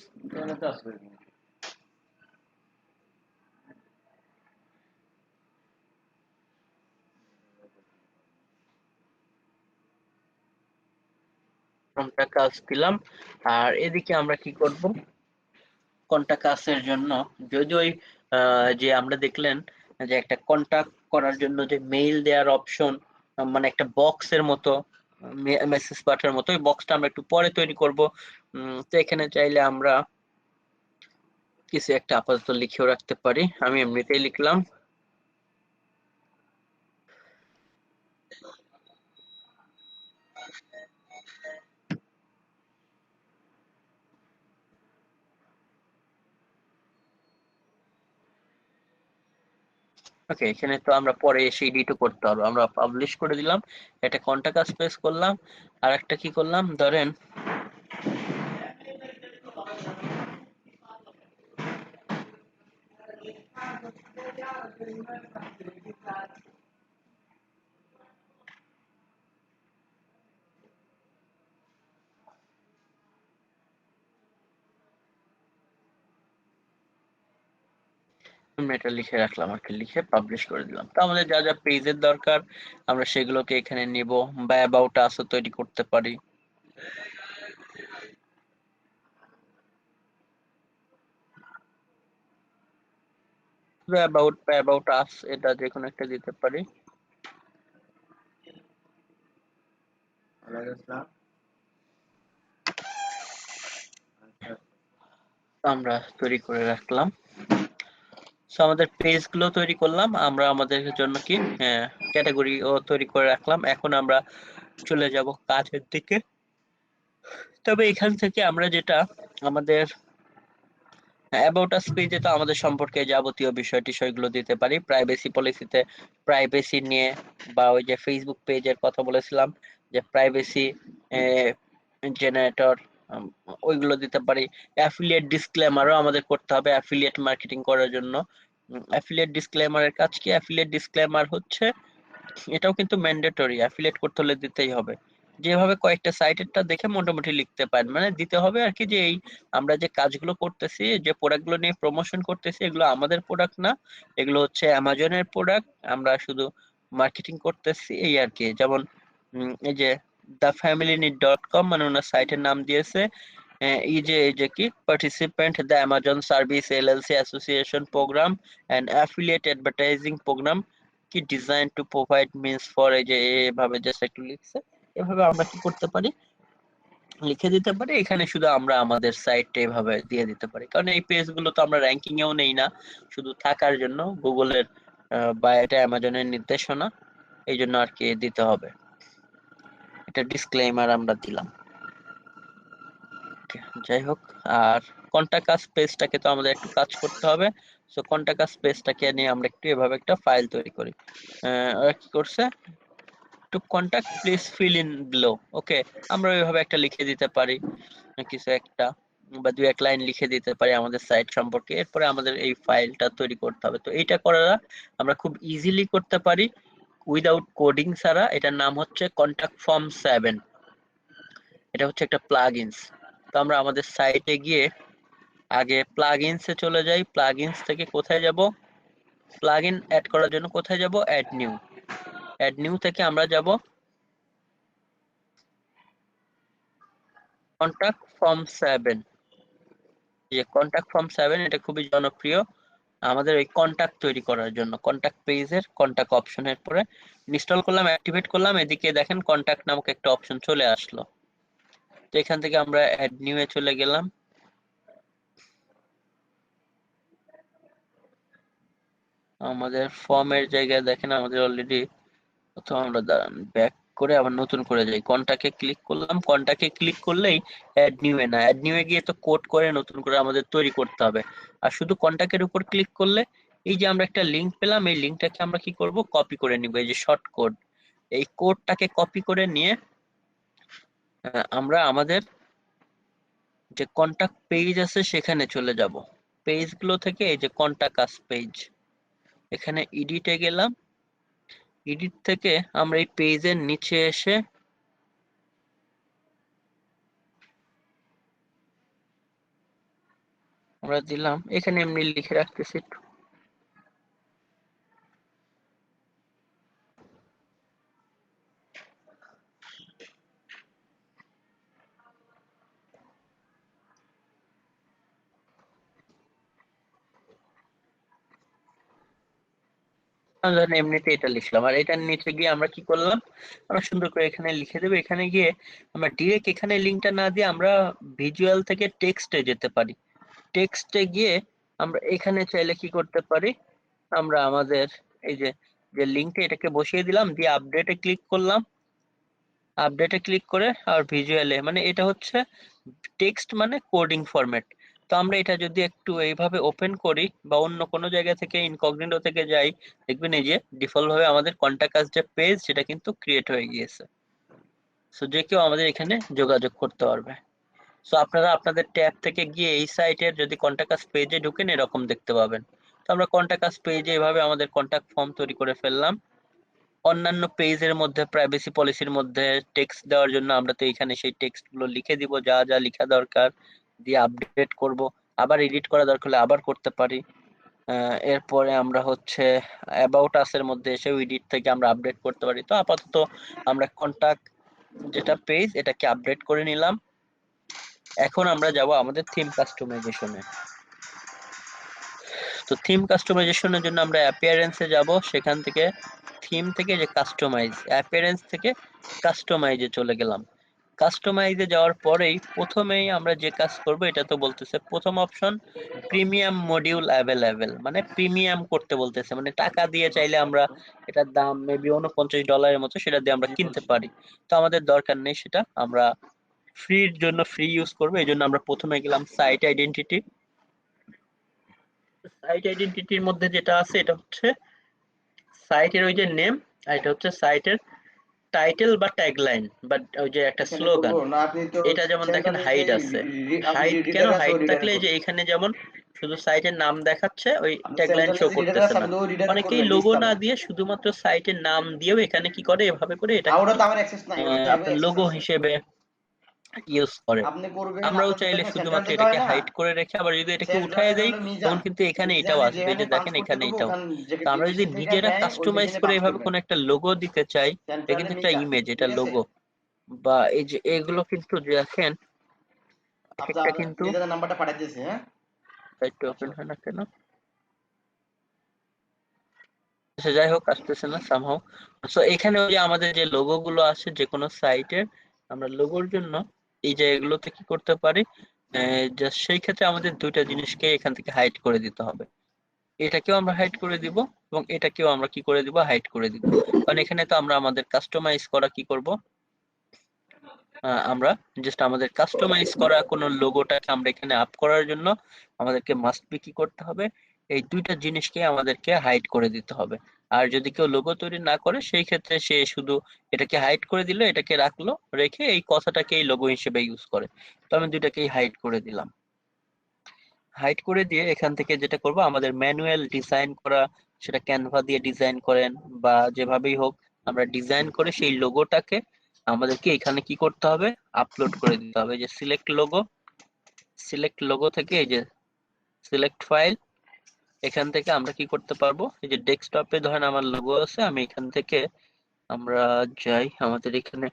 কন্টাকাস দিলাম। আর এদিকে আমরা কি করব, কন্টাকাসের জন্য যদি ওই যে আমরা দেখলেন যে একটা কন্টাক্ট করার জন্য যে মেইল দেওয়ার অপশন, মানে একটা বক্সের মতো, মেসেজ পাঠানোর মতো, ওই বক্সটা আমরা একটু পরে তৈরি করব। তো এখানে চাইলে আমরা কিছু একটা আপাতত লিখেও রাখতে পারি, আমি এমনিতেই লিখলাম। ওকে, এখানে তো আমরা পরে এসে এডিটও করতে পারবো। আমরা পাবলিশ করে দিলাম, একটা কন্টাক্ট স্পেস করলাম, আর একটা কি করলাম, ধরেন আমি এটা লিখে রাখলাম আর কি, লিখে পাবলিশ করে দিলাম। তো আমাদের যা যা পেজের দরকার আমরা সেগুলোকে এখানে নিব, বা অ্যাবাউট আসও তৈরি করতে পারি। অ্যাবাউট আস এটা যে কোনো একটা দিতে পারি। আমরা তৈরি করে রাখলাম। সো আমাদের পেজ গুলো তৈরি করলাম, আমরা আমাদের জন্য কি ক্যাটাগরি ও তৈরি করে রাখলাম। এখন আমরা চলে যাব কাজের দিকে। তবে এখান থেকে আমরা যেটা আমাদের অ্যাবাউট আস পেজে তো আমাদের সম্পর্কে যাবতীয় বিষয় টিষয়গুলো দিতে পারি। প্রাইভেসি পলিসিতে প্রাইভেসি নিয়ে, বা ওই যে ফেসবুক পেজের কথা বলেছিলাম যে প্রাইভেসি জেনারেটর, ওইগুলো দিতে পারি। অ্যাফিলিয়েট ডিসক্লেমারও আমাদের করতে হবে অ্যাফিলিয়েট মার্কেটিং করার জন্য। অ্যাফিলিয়েট ডিসক্লেমারের কাজ কি, অ্যাফিলিয়েট ডিসক্লেমার হচ্ছে, এটাও কিন্তু ম্যান্ডেটরি, অ্যাফিলিয়েট করতে হলে দিতেই হবে। যেভাবে কয়েকটা সাইটেরটা দেখে মোটামুটি লিখতে পারেন, মানে দিতে হবে আর কি, যে এই আমরা যে কাজগুলো করতেছি, যে প্রোডাক্টগুলো নিয়ে প্রমোশন করতেছি, এগুলো আমাদের প্রোডাক্ট না, এগুলো হচ্ছে অ্যামাজনের প্রোডাক্ট, আমরা শুধু মার্কেটিং করতেছি এই আর কি। যেমন এই যে thefamilyneed.com, মানে ওনার সাইটের নাম দিয়েছে এই যে কি participant the Amazon service LLC association program and affiliate advertising program কি design to provide means for, এই যে এভাবে জাস্ট একটু লিখছে। এভাবে আমরা কি করতে পারি, লিখে দিতে পারি। এখানে শুধু আমরা আমাদের সাইটটা এভাবে দিয়ে দিতে পারি, কারণ এই পেজগুলো তো আমরা র্যাঙ্কিং এও নেই না, শুধু থাকার জন্য গুগলের বা এটা অ্যামাজনের নির্দেশনা, এই জন্য আর কি দিতে হবে। এটা ডিসক্লেইমার আমরা দিলাম। যাই হোক, আর কন্টাক্ট আস পেজটাকে তো আমাদের একটু কাজ করতে হবে। সো কন্টাক্ট আস পেজটাকে নিয়ে আমরা একটু এভাবে একটা ফাইল তৈরি করি। ওরা কি করছে, to contact please fill in below. Okay, আমরা ওইভাবে একটা লিখে দিতে পারি, কিছু একটা বা দুই এক লাইন লিখে দিতে পারি আমাদের সাইট সম্পর্কে। এরপরে আমাদের এই ফাইলটা তৈরি করতে হবে। তো এইটা করা আমরা খুব ইজিলি করতে পারি উইদাউট কোডিং ছাড়া। এটার নাম হচ্ছে কন্টাক্ট ফর্ম 7। এটা হচ্ছে একটা প্লাগইনস। তো আমরা আমাদের সাইটে গিয়ে আগে প্লাগইনসে চলে যাই। প্লাগইনস থেকে কোথায় যাব, প্লাগইন অ্যাড করার জন্য কোথায় যাব, অ্যাড নিউ। অ্যাড নিউ থেকে আমরা যাব কন্টাক্ট ফর্ম 7। যে কন্টাক্ট ফর্ম 7 এটা খুবই জনপ্রিয় আমাদের ওই কন্টাক্ট তৈরি করার জন্য। কন্টাক্ট পেজের কন্টাক্ট অপশনের পরে ইনস্টল করলাম, অ্যাক্টিভেট করলাম, এদিকে দেখেন কন্টাক্ট নামক একটা অপশন চলে আসলো। তো এখান থেকে আমরা অ্যাড নিউ এ চলে গেলাম। আমাদের ফর্মের জায়গায় দেখেন আমাদের অলরেডি, প্রথম আমরা দাঁড়ান ব্যাক করে আবার নতুন করে যাই, কন্টাক্টে ক্লিক করলাম। কন্টাক্টে ক্লিক করলেই অ্যাড নিউ এ না, অ্যাড নিউ এ গিয়ে তো কোড করে নতুন করে আমাদের তৈরি করতে হবে। আর শুধু কন্টাক্টের উপর ক্লিক করলে এই যে আমরা একটা লিংক পেলাম, এই লিংকটাকে আমরা কি করব, কপি করে নিব, এই যে শর্ট কোড, এই কোডটাকে কপি করে নিয়ে আমরা আমাদের যে কন্টাক্ট পেজ আছে সেখানে চলে যাব। পেজগুলো থেকে এই যে কন্টাক্ট আস পেজ, এখানে এডিটে গেলাম, এডিট থেকে আমরা এই পেজের নিচে এসে আমরা দিলাম, এখানে এমনি লিখে রাখতেছি একটু। ধরেন এমনিতে এটা লিখলাম, আর এটার নিচে গিয়ে আমরা কি করলাম, আমরা সুন্দর করে এখানে লিখে দেবো। এখানে গিয়ে আমরা ডিরেক্ট এখানে লিঙ্কটা না দিয়ে আমরা ভিজুয়াল থেকে টেক্সটে যেতে পারি। টেক্সটে গিয়ে আমরা এখানে চাইলে কি করতে পারি, আমরা আমাদের এই যে যে লিঙ্কটা এটাকে বসিয়ে দিলাম, দিয়ে আপডেটে ক্লিক করলাম, আপডেটে ক্লিক করে আর ভিজুয়ালে, মানে এটা হচ্ছে টেক্সট মানে কোডিং ফরম্যাট। তো আমরা এটা যদি একটু এইভাবে ওপেন করি বা অন্য কোনো জায়গা থেকে ইনকগনিটো থেকে যাই, দেখবেন এই যে ডিফল্ট ভাবে আমাদের কন্টাক্ট আস যে পেজ সেটা কিন্তু ক্রিয়েট হয়ে গিয়েছে। সো যে কেউ আমাদের এখানে যোগাযোগ করতে পারবে। সো আপনারা আপনাদের ট্যাব থেকে গিয়ে এই সাইটের যদি কন্টাক্ট আস পেজে ঢুকেন এরকম দেখতে পাবেন। তো আমরা কন্টাক্ট আস পেজে এভাবে আমাদের কন্টাক্ট ফর্ম তৈরি করে ফেললাম। অন্যান্য পেজের মধ্যে প্রাইভেসি পলিসির মধ্যে টেক্সট দেওয়ার জন্য আমরা তো এখানে সেই টেক্সট গুলো লিখে দিব, যা যা লেখা দরকার, দিয়ে আপডেট করব, আবার এডিট করা দরকার হলে আবার করতে পারি। এরপরে আমরা হচ্ছে অ্যাবাউট আস এর মধ্যে এসেও এডিট থেকে আমরা আপডেট করতে পারি। তো আপাতত আমরা কন্টাক্ট যেটা পেজ এটাকে আপডেট করে নিলাম। এখন আমরা যাব আমাদের থিম কাস্টমাইজেশনে। তো থিম কাস্টমাইজেশনের জন্য আমরা অ্যাপিয়ারেন্সে যাব, সেখান থেকে থিম থেকে যে কাস্টমাইজ, অ্যাপিয়ারেন্স থেকে কাস্টমাইজে চলে গেলাম। কাস্টমাইজে যাওয়ার পরেই প্রথমেই আমরা যে কাজ করব, এটা তো বলতেছে প্রথম অপশন প্রিমিয়াম মডিউল অ্যাভেলেবেল, মানে প্রিমিয়াম করতে বলতেছে, মানে টাকা দিয়ে চাইলে আমরা এটার দাম মেবি $49 মতো, সেটা দিয়ে আমরা কিনতে পারি। তো আমাদের দরকার নেই সেটা, আমরা ফ্রির জন্য ফ্রি ইউজ করবো। এই জন্য আমরা প্রথমে গেলাম সাইট আইডেন্টিটি। সাইট আইডেন্টিটির মধ্যে যেটা আছে এটা হচ্ছে সাইটের ওই যে নেম, আর এটা হচ্ছে সাইটের টাইটেল বা ট্যাগলাইন বা ওই যে একটা এখানে স্লোগান। করবো না, আপনি তো এটা যেমন দেখেন সেন্টারে যে হাইট আছে, আপনি হাইট কেন, রিডার আছে হাইট ওই রিডারে থাকলে এই যে করুন। এখানে যেমন শুধু সাইটের নাম দেখাচ্ছে, ওই আপনি ট্যাগলাইন সেন্টারে শো যে রিডার করতেছে আছে না। আপনি ওই রিডারে অনেকেই করবেন লোগো না নিস্তালা। দিয়ে শুধুমাত্র সাইটের নাম দিয়েও এখানে কি করে, এভাবে করে আর এটাকে ওটা তো আমার অ্যাক্সেস নাই, ওটা আপনার অ্যাক্সেস লোগো আছে। হিসেবে ইউজ করে। আপনি করবেন, আমরাও আপনার তো চাইলে দেখেন সেন্টার শুধুমাত্র যেতে এটাকে হয় না। হাইড করে রেখে আবার যদি এটাকে সেন্টার উঠায় যেতে দেই হলো তখন মিজান। কিন্তু এখানে এটাও মিজানে আসবে, এই যেখানে যে পাঞ্চ দেখেন করতে এখানে দেবো এটাও। ওখান তো আমরা যদি ডিসক্রিপশন থেকে নিজেরা নেয় ওই কাস্টমাইজ যেখানে করে পাঞ্চ এভাবে করবেন। কোনো একটা লোগো দিতে চাই, এটা সেন্ট্রালে কিন্তু একটা মিজান, ইমেজ, এটা ঠিক আছে? লোগো বা এই যে এগুলো কিন্তু দেখেন এক আচ্ছা, একটা আপনার কিন্তু মিজানের নাম্বারটা পাঠাইতেছি, হ্যাঁ? সাইট আচ্ছা। ওপেন হয় না কেন, আচ্ছা যাই হোক আসতেছে না সামহাও। সো এখানে ওই যে আমাদের যে লোগো গুলো আছে যে কোনো সাইটের, আমরা লোগোর জন্য এই যে এগুলোতে কি করতে পারি, জাস্ট সেই ক্ষেত্রে আমাদের দুইটা জিনিসকে এখান থেকে হাইড করে দিতে হবে। এটাকেও আমরা হাইড করে দিব এবং এটাকেও আমরা কি করে দিব, হাইড করে দিব। কারণ এখানে তো আমরা আমাদের কাস্টমাইজ করা কি করব, আমরা জাস্ট আমাদের কাস্টমাইজ করা কোনো লোগোটাকে আমরা এখানে আপ করার জন্য আমাদেরকে মাস্ট বি কি করতে হবে, এই দুইটা জিনিসকে আমাদেরকে হাইড করে দিতে হবে। আর যদি কেউ লোগো তৈরি না করে সেই ক্ষেত্রে সে শুধু এটাকে হাইড করে দিল, এটাকে রাখলো, রেখে এই কথাটাকে এই লোগো হিসেবে ইউজ করে। তো আমি দুইটাকেই হাইড করে দিলাম। হাইড করে দিয়ে এখান থেকে যেটা করব, আমাদের ম্যানুয়াল ডিজাইন করা, সেটা ক্যানভা দিয়ে ডিজাইন করেন বা যেভাবেই হোক, আমরা ডিজাইন করে সেই লোগোটাকে আমাদেরকে এখানে কি করতে হবে, আপলোড করে দিতে হবে। যে সিলেক্ট লোগো, সিলেক্ট লোগো থেকে এই যে সিলেক্ট ফাইল, এখান থেকে আমরা কি করতে পারবো, এই যে ডেস্কটপে ধরেন আমার লোগো আছে, আমি এখান থেকে আমরা যাই, আমাদের এখানে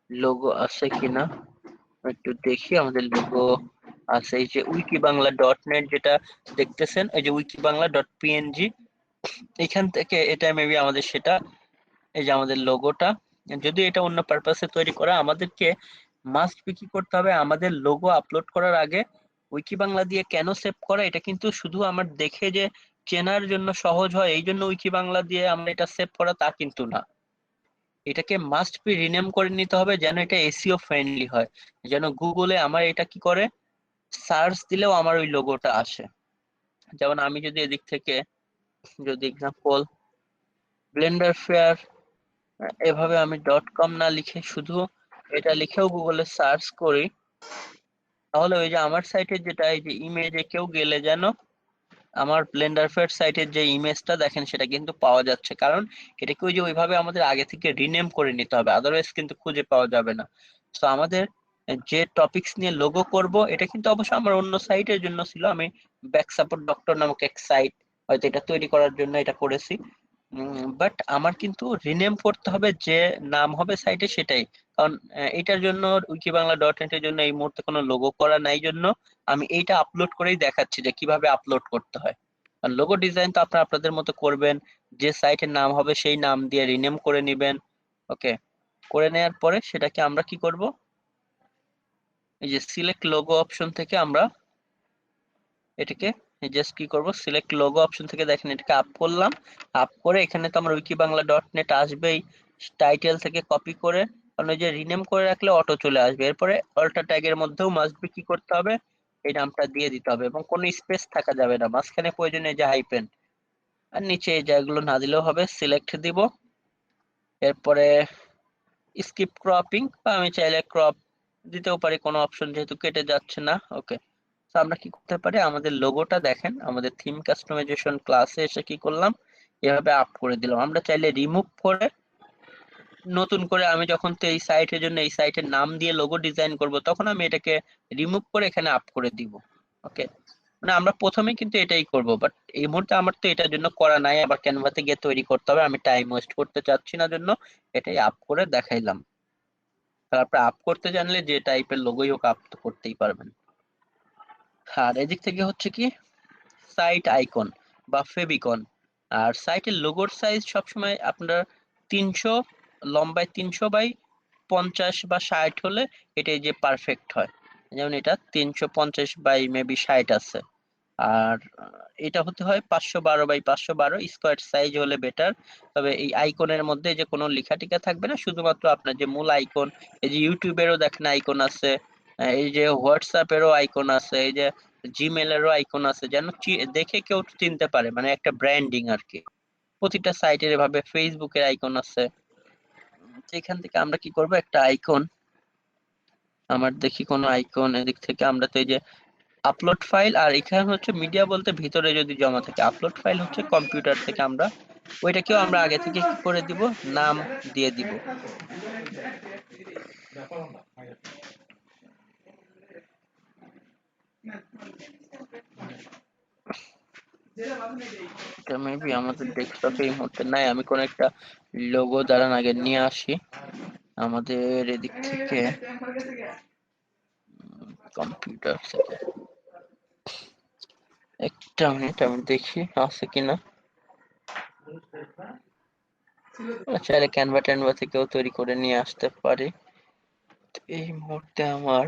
লোগো আছে কিনা একটু দেখি। আমাদের লোগো আছে, এই যে উইকি বাংলা ডট নেট যেটা দেখতেছেন, এই যে উইকি বাংলা ডট পিএনজি, এখান থেকে এটা মেবি আমাদের সেটা, এই যে আমাদের লোগোটা। যদি এটা অন্য পারপাসে তৈরি করা, আমাদেরকে মাস্ট বি কি করতে হবে, আমাদের লোগো আপলোড করার আগে উইকি বাংলা দিয়ে কেন সেভ করা, এটা কিন্তু শুধু আমার দেখে যে চেনার জন্য সহজ হয় এই জন্য উইকি বাংলা দিয়ে আমরা এটা সেভ করা তা কিন্তু না। এটাকে মাস্ট বি রিনেম করে নিতে হবে যেন এটা এসইও ফ্রেন্ডলি হয়, যেন গুগলে আমার এটা কি করে, সার্চ দিলেও আমার ওই লোগোটা আসে। যেমন আমি যদি এদিক থেকে যদি এক্সাম্পল ব্লেন্ডার ফেয়ার, এভাবে আমি .com না লিখে শুধু এটা লিখেও গুগলে সার্চ করি, তাহলে ওই যে আমার সাইটের যেটা এই যে ইমেজে কেউ গেলে যেন আমার ব্লেন্ডার ফেয়ার সাইটের যে ইমেজটা দেখেন সেটা কিন্তু পাওয়া যাচ্ছে, কারণ এটাকে ওই যে ওইভাবে আমাদের আগে থেকে রিনেম করে নিতে হবে, আদারওয়াইজ কিন্তু খুঁজে পাওয়া যাবে না। তো আমাদের যে টপিকস নিয়ে লোগো করব এটা কিন্তু অবশ্য আমার অন্য সাইটের জন্য ছিল, আমি ব্যাক সাপোর্ট ডক্টর নামক এক সাইট হয়তো এটা তৈরি করার জন্য এটা করেছি, বাট আমার কিন্তু রিনেম করতে হবে, যে নাম হবে সাইটে সেটাই। কারণ এটার জন্য wikiBangla.net এর জন্য এই মুহূর্তে কোনো লোগো করা নাই জন্য আমি এইটা আপলোড করেই দেখাচ্ছি যে কিভাবে আপলোড করতে হয়। আর লোগো ডিজাইন তো আপনারা আপনাদের মতো করবেন, যে সাইটের নাম হবে সেই নাম দিয়ে রিনেম করে নেবেন। ওকে, করে নেওয়ার পরে সেটাকে আমরা কি করব, এই যে সিলেক্ট লোগো অপশন থেকে আমরা এটাকে জাস্ট কি করব, সিলেক্ট লোগো অপশন থেকে দেখেন এটাকে আপ করলাম, আপ করে এখানে তো আমার wikiBangla.net আসবেই, টাইটেল থেকে কপি করে, কারণ ওই যে রিনেম করে রাখলে অটো চলে আসবে। এরপরে অল্টার ট্যাগের মধ্যেও মাস্ট বি কি করতে হবে, এই নামটা দিয়ে দিতে হবে এবং কোনো স্পেস থাকা যাবে না, মাঝখানে প্রয়োজনে যে হাইপেন, আর নিচে এই জায়গাগুলো না দিলেও হবে, সিলেক্ট দিব। এরপরে স্কিপ ক্রপিং, বা আমি চাইলে ক্রপ দিতেও পারি, কোনো অপশন যেহেতু কেটে যাচ্ছে না। ওকে, তো আমরা কি করতে পারি, আমাদের লোগোটা দেখেন আমাদের থিম কাস্টমাইজেশন ক্লাসে এসে কি করলাম, এভাবে আপ করে দিলাম। আমরা চাইলে রিমুভ করে নতুন করে আমি যখন তো এই সাইটের জন্য এই সাইটের নাম দিয়ে লোগো ডিজাইন করব তখন আমি এটাকে রিমুভ করে এখানে আপ করে দিব। ওকে, মানে আমরা প্রথমে কিন্তু এটাই করব, বাট এই মুহূর্তে আমার তো এটার জন্য করা নাই, আবার ক্যানভাতে গিয়ে তৈরি করতে হবে, আমি টাইম ওয়েস্ট করতে চাচ্ছি না জন্য এটাই আপ করে দেখাইলাম। তারপর আপ করতে জানলে যে টাইপের লোগোই হোক আপ তো করতেই পারবেন। আর এদিক থেকে হচ্ছে কি সাইট আইকন বা ফেভিকন, আর সাইটের লোগোর সাইজ সবসময় আপনার 300, লম্বায় 300/50 বা 60 হলে এটাই যে পারফেক্ট হয়। যেমন এটা 350/60 আছে। আর এটা হতে হয় 512/512, স্কোয়ার সাইজ হলে বেটার। তবে এই আইকনের মধ্যে যে কোনো লেখা টিকা থাকবে না, শুধুমাত্র আপনার যে মূল আইকন, এই যে ইউটিউবেরও দেখেন আইকন আছে, এই যে হোয়াটসঅ্যাপেরও আইকন আছে, এই যে জিমেলেরও আইকন আছে, যেন দেখে কেউ চিনতে পারে, মানে একটা ব্র্যান্ডিং আর কি। প্রতিটা সাইটের এভাবে ফেসবুকের আইকন আছে। সেখান থেকে আমরা কি করব, একটা আইকন, আমার দেখি কোন আইকন, এদিক থেকে আমরা তো এই যে আপলোড ফাইল, আর এখানে হচ্ছে মিডিয়া বলতে ভিতরে যদি জমা থাকে, আপলোড ফাইল হচ্ছে কম্পিউটার থেকে আমরা ওইটাকেও আমরা আগে থেকে কি করে দিব, নাম দিয়ে দিব। এটা মেবি আমাদের ডেস্কটপে এই মুহূর্তে নাই, আমি কোন একটা লোগো দাঁড়ান আগে নিয়ে আসি আমাদের এদিক থেকে, কম্পিউটার থেকে। একটা মিনিট আমি দেখি আছে কিনা, চাইলে ক্যানভা ট্যানভা থেকেও তৈরি করে নিয়ে আসতে পারি। এই মুহূর্তে আমার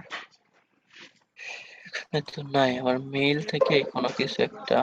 এখানে তো নাই, আমার মেইল থেকে কোনো কিছু একটা,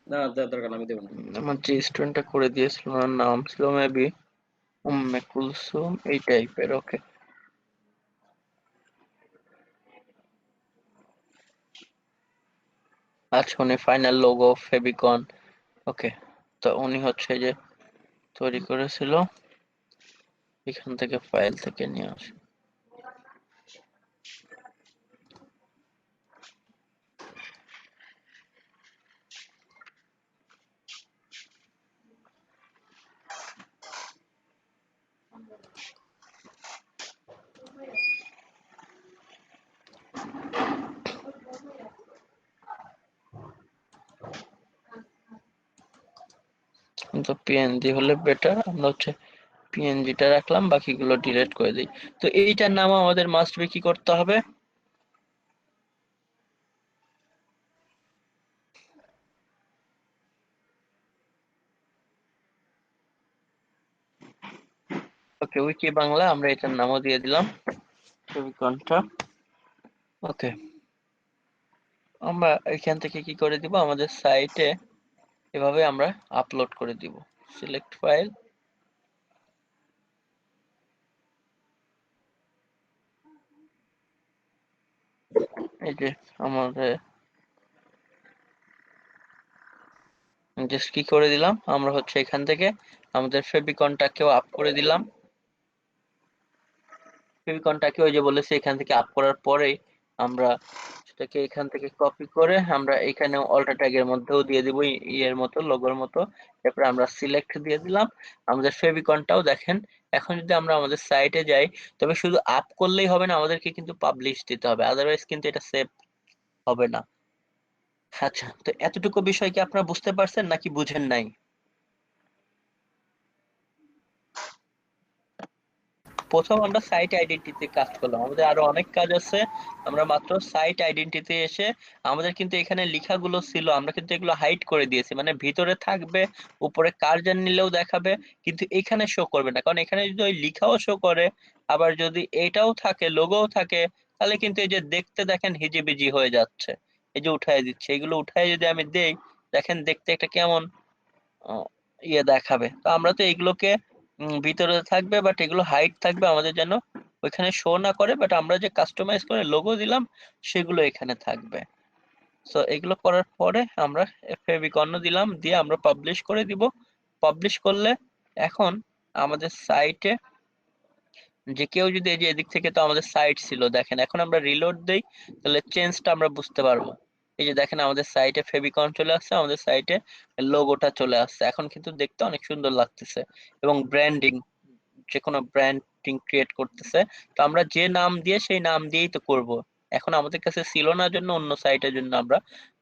না দরকার আমি দেবো না। আমার যে স্টুডেন্টটা করে দিয়েছিল ওনার নাম ছিল মেবি উম্মে কুলসুম, এই টাইপের। ওকে, আচ্ছা উনি ফাইনাল লোগো ফেবিকন। ওকে, তো উনি হচ্ছে যে তৈরি করেছিল, এখান থেকে ফাইল থেকে নিয়ে আসে। কিন্তু পিএনজি হলে বেটার, আমরা হচ্ছে পিএনজিটা রাখলাম, বাকিগুলো ডিলিট করে দিই। তো এইটার নাম আমাদের মাস্ট বি কি করতে হবে, ওকে উইকি বাংলা, আমরা এটার নামও দিয়ে দিলাম ফেভিকনটা। ওকে, আমরা এখান থেকে কি করে দিব, আমাদের সাইটে এভাবে আমরা আপলোড করে দিব। সিলেক্ট ফাইল, এই যে আমাদের জাস্ট কি করে দিলাম, আমরা হচ্ছে এখান থেকে আমাদের ফেভিকনটাকেও আপ করে দিলাম। ফেভিকনটাকে ওই যে বলেছি এখান থেকে আপ করার পরেই আমরা সেটাকে এখান থেকে কপি করে আমরা এখানে অল্টা ট্যাগের মধ্যেও দিয়ে দিব, ইয়ের মতো, লোগোর মতো। তারপরে আমরা সিলেক্ট দিয়ে দিলাম আমাদের ফেভিকনটাও। দেখেন এখন যদি আমরা আমাদের সাইটে যাই, তবে শুধু আপ করলেই হবে না, আমাদেরকে কিন্তু পাবলিশ দিতে হবে, আদারওয়াইজ কিন্তু এটা সেভ হবে না। আচ্ছা, তো এতটুকু বিষয় কি আপনারা বুঝতে পারছেন নাকি বুঝেন নাই? প্রথম আমরা সাইট আইডেন্টিটি কাজ করলাম, আমাদের আরো অনেক কাজ আছে। আমরা মাত্র সাইট আইডেন্টিটি এসে আমাদের কিন্তু এখানে লেখাগুলো ছিল, আমরা কিন্তু এগুলো হাইড করে দিয়েছি, মানে ভিতরে থাকবে, উপরে কার্জার নিলেও দেখাবে, কিন্তু এখানে শো করবে না। কারণ এখানে যদি ওই লেখাও শো করে, আবার যদি এটাও থাকে, লোগোও থাকে, তাহলে কিন্তু এই যে দেখতে দেখেন হিজিবিজি হয়ে যাচ্ছে। এই যে উঠায় দিচ্ছে, এগুলো উঠায় যদি আমি দেই, দেখেন দেখতে একটা কেমন আহ, ইয়ে দেখাবে। তো আমরা তো এগুলোকে ভিতরে থাকবে, বাট এগুলো হাইড থাকবে, আমাদের যেন ওইখানে শো না করে, বাট আমরা যে কাস্টমাইজ করে লোগো দিলাম সেগুলো এখানে থাকবে। সো এগুলো করার পরে আমরা ফেভিকন দিলাম, দিয়ে আমরা পাবলিশ করে দিব। পাবলিশ করলে এখন আমাদের সাইটে যে কেউ যদি, এই যে এদিক থেকে তো আমাদের সাইট ছিল, দেখেন এখন আমরা রিলোড দেই, তাহলে চেঞ্জটা আমরা বুঝতে পারবো। এই যে দেখেন আমাদের সাইটে ফেভিকন চলে আসছে, আমাদের সাইটে লোগোটা চলে আসছে, এখন কিন্তু দেখতে অনেক সুন্দর লাগতেছে। এবং ব্র্যান্ডিং, যে কোনো ব্র্যান্ডিং ক্রিয়েট করতেছে, তো আমরা যে নাম দিয়ে সেই নাম দিয়েই তো করব। এখন আমাদের কাছে ছিল না জন্য অন্য সাইটের জন্য আমরা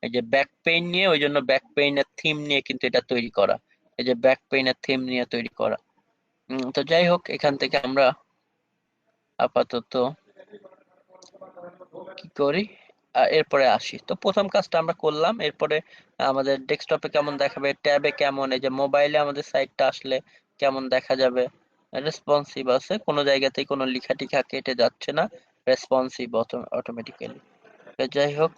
এই যে ব্যাক পেইন নিয়ে, ওই জন্য ব্যাক পেইনের থিম নিয়ে কিন্তু এটা তৈরি করা, এই যে ব্যাক পেইনের থিম নিয়ে তৈরি করা। তো যাই হোক, এখান থেকে আমরা আপাতত কি করি, এরপরে আসি। তো প্রথম কাজটা আমরা করলাম, এরপরে আমাদের ডেস্কটপে কেমন দেখাবে, ট্যাবে কেমন, এই যে মোবাইলে আমাদের সাইটটা আসলে কেমন দেখা যাবে। রেসপন্সিভ আছে, কোনো জায়গাতেই কোনো লেখা টিখা কেটে যাচ্ছে না, রেসপন্সিভ অটোমেটিক্যালি। যাই হোক,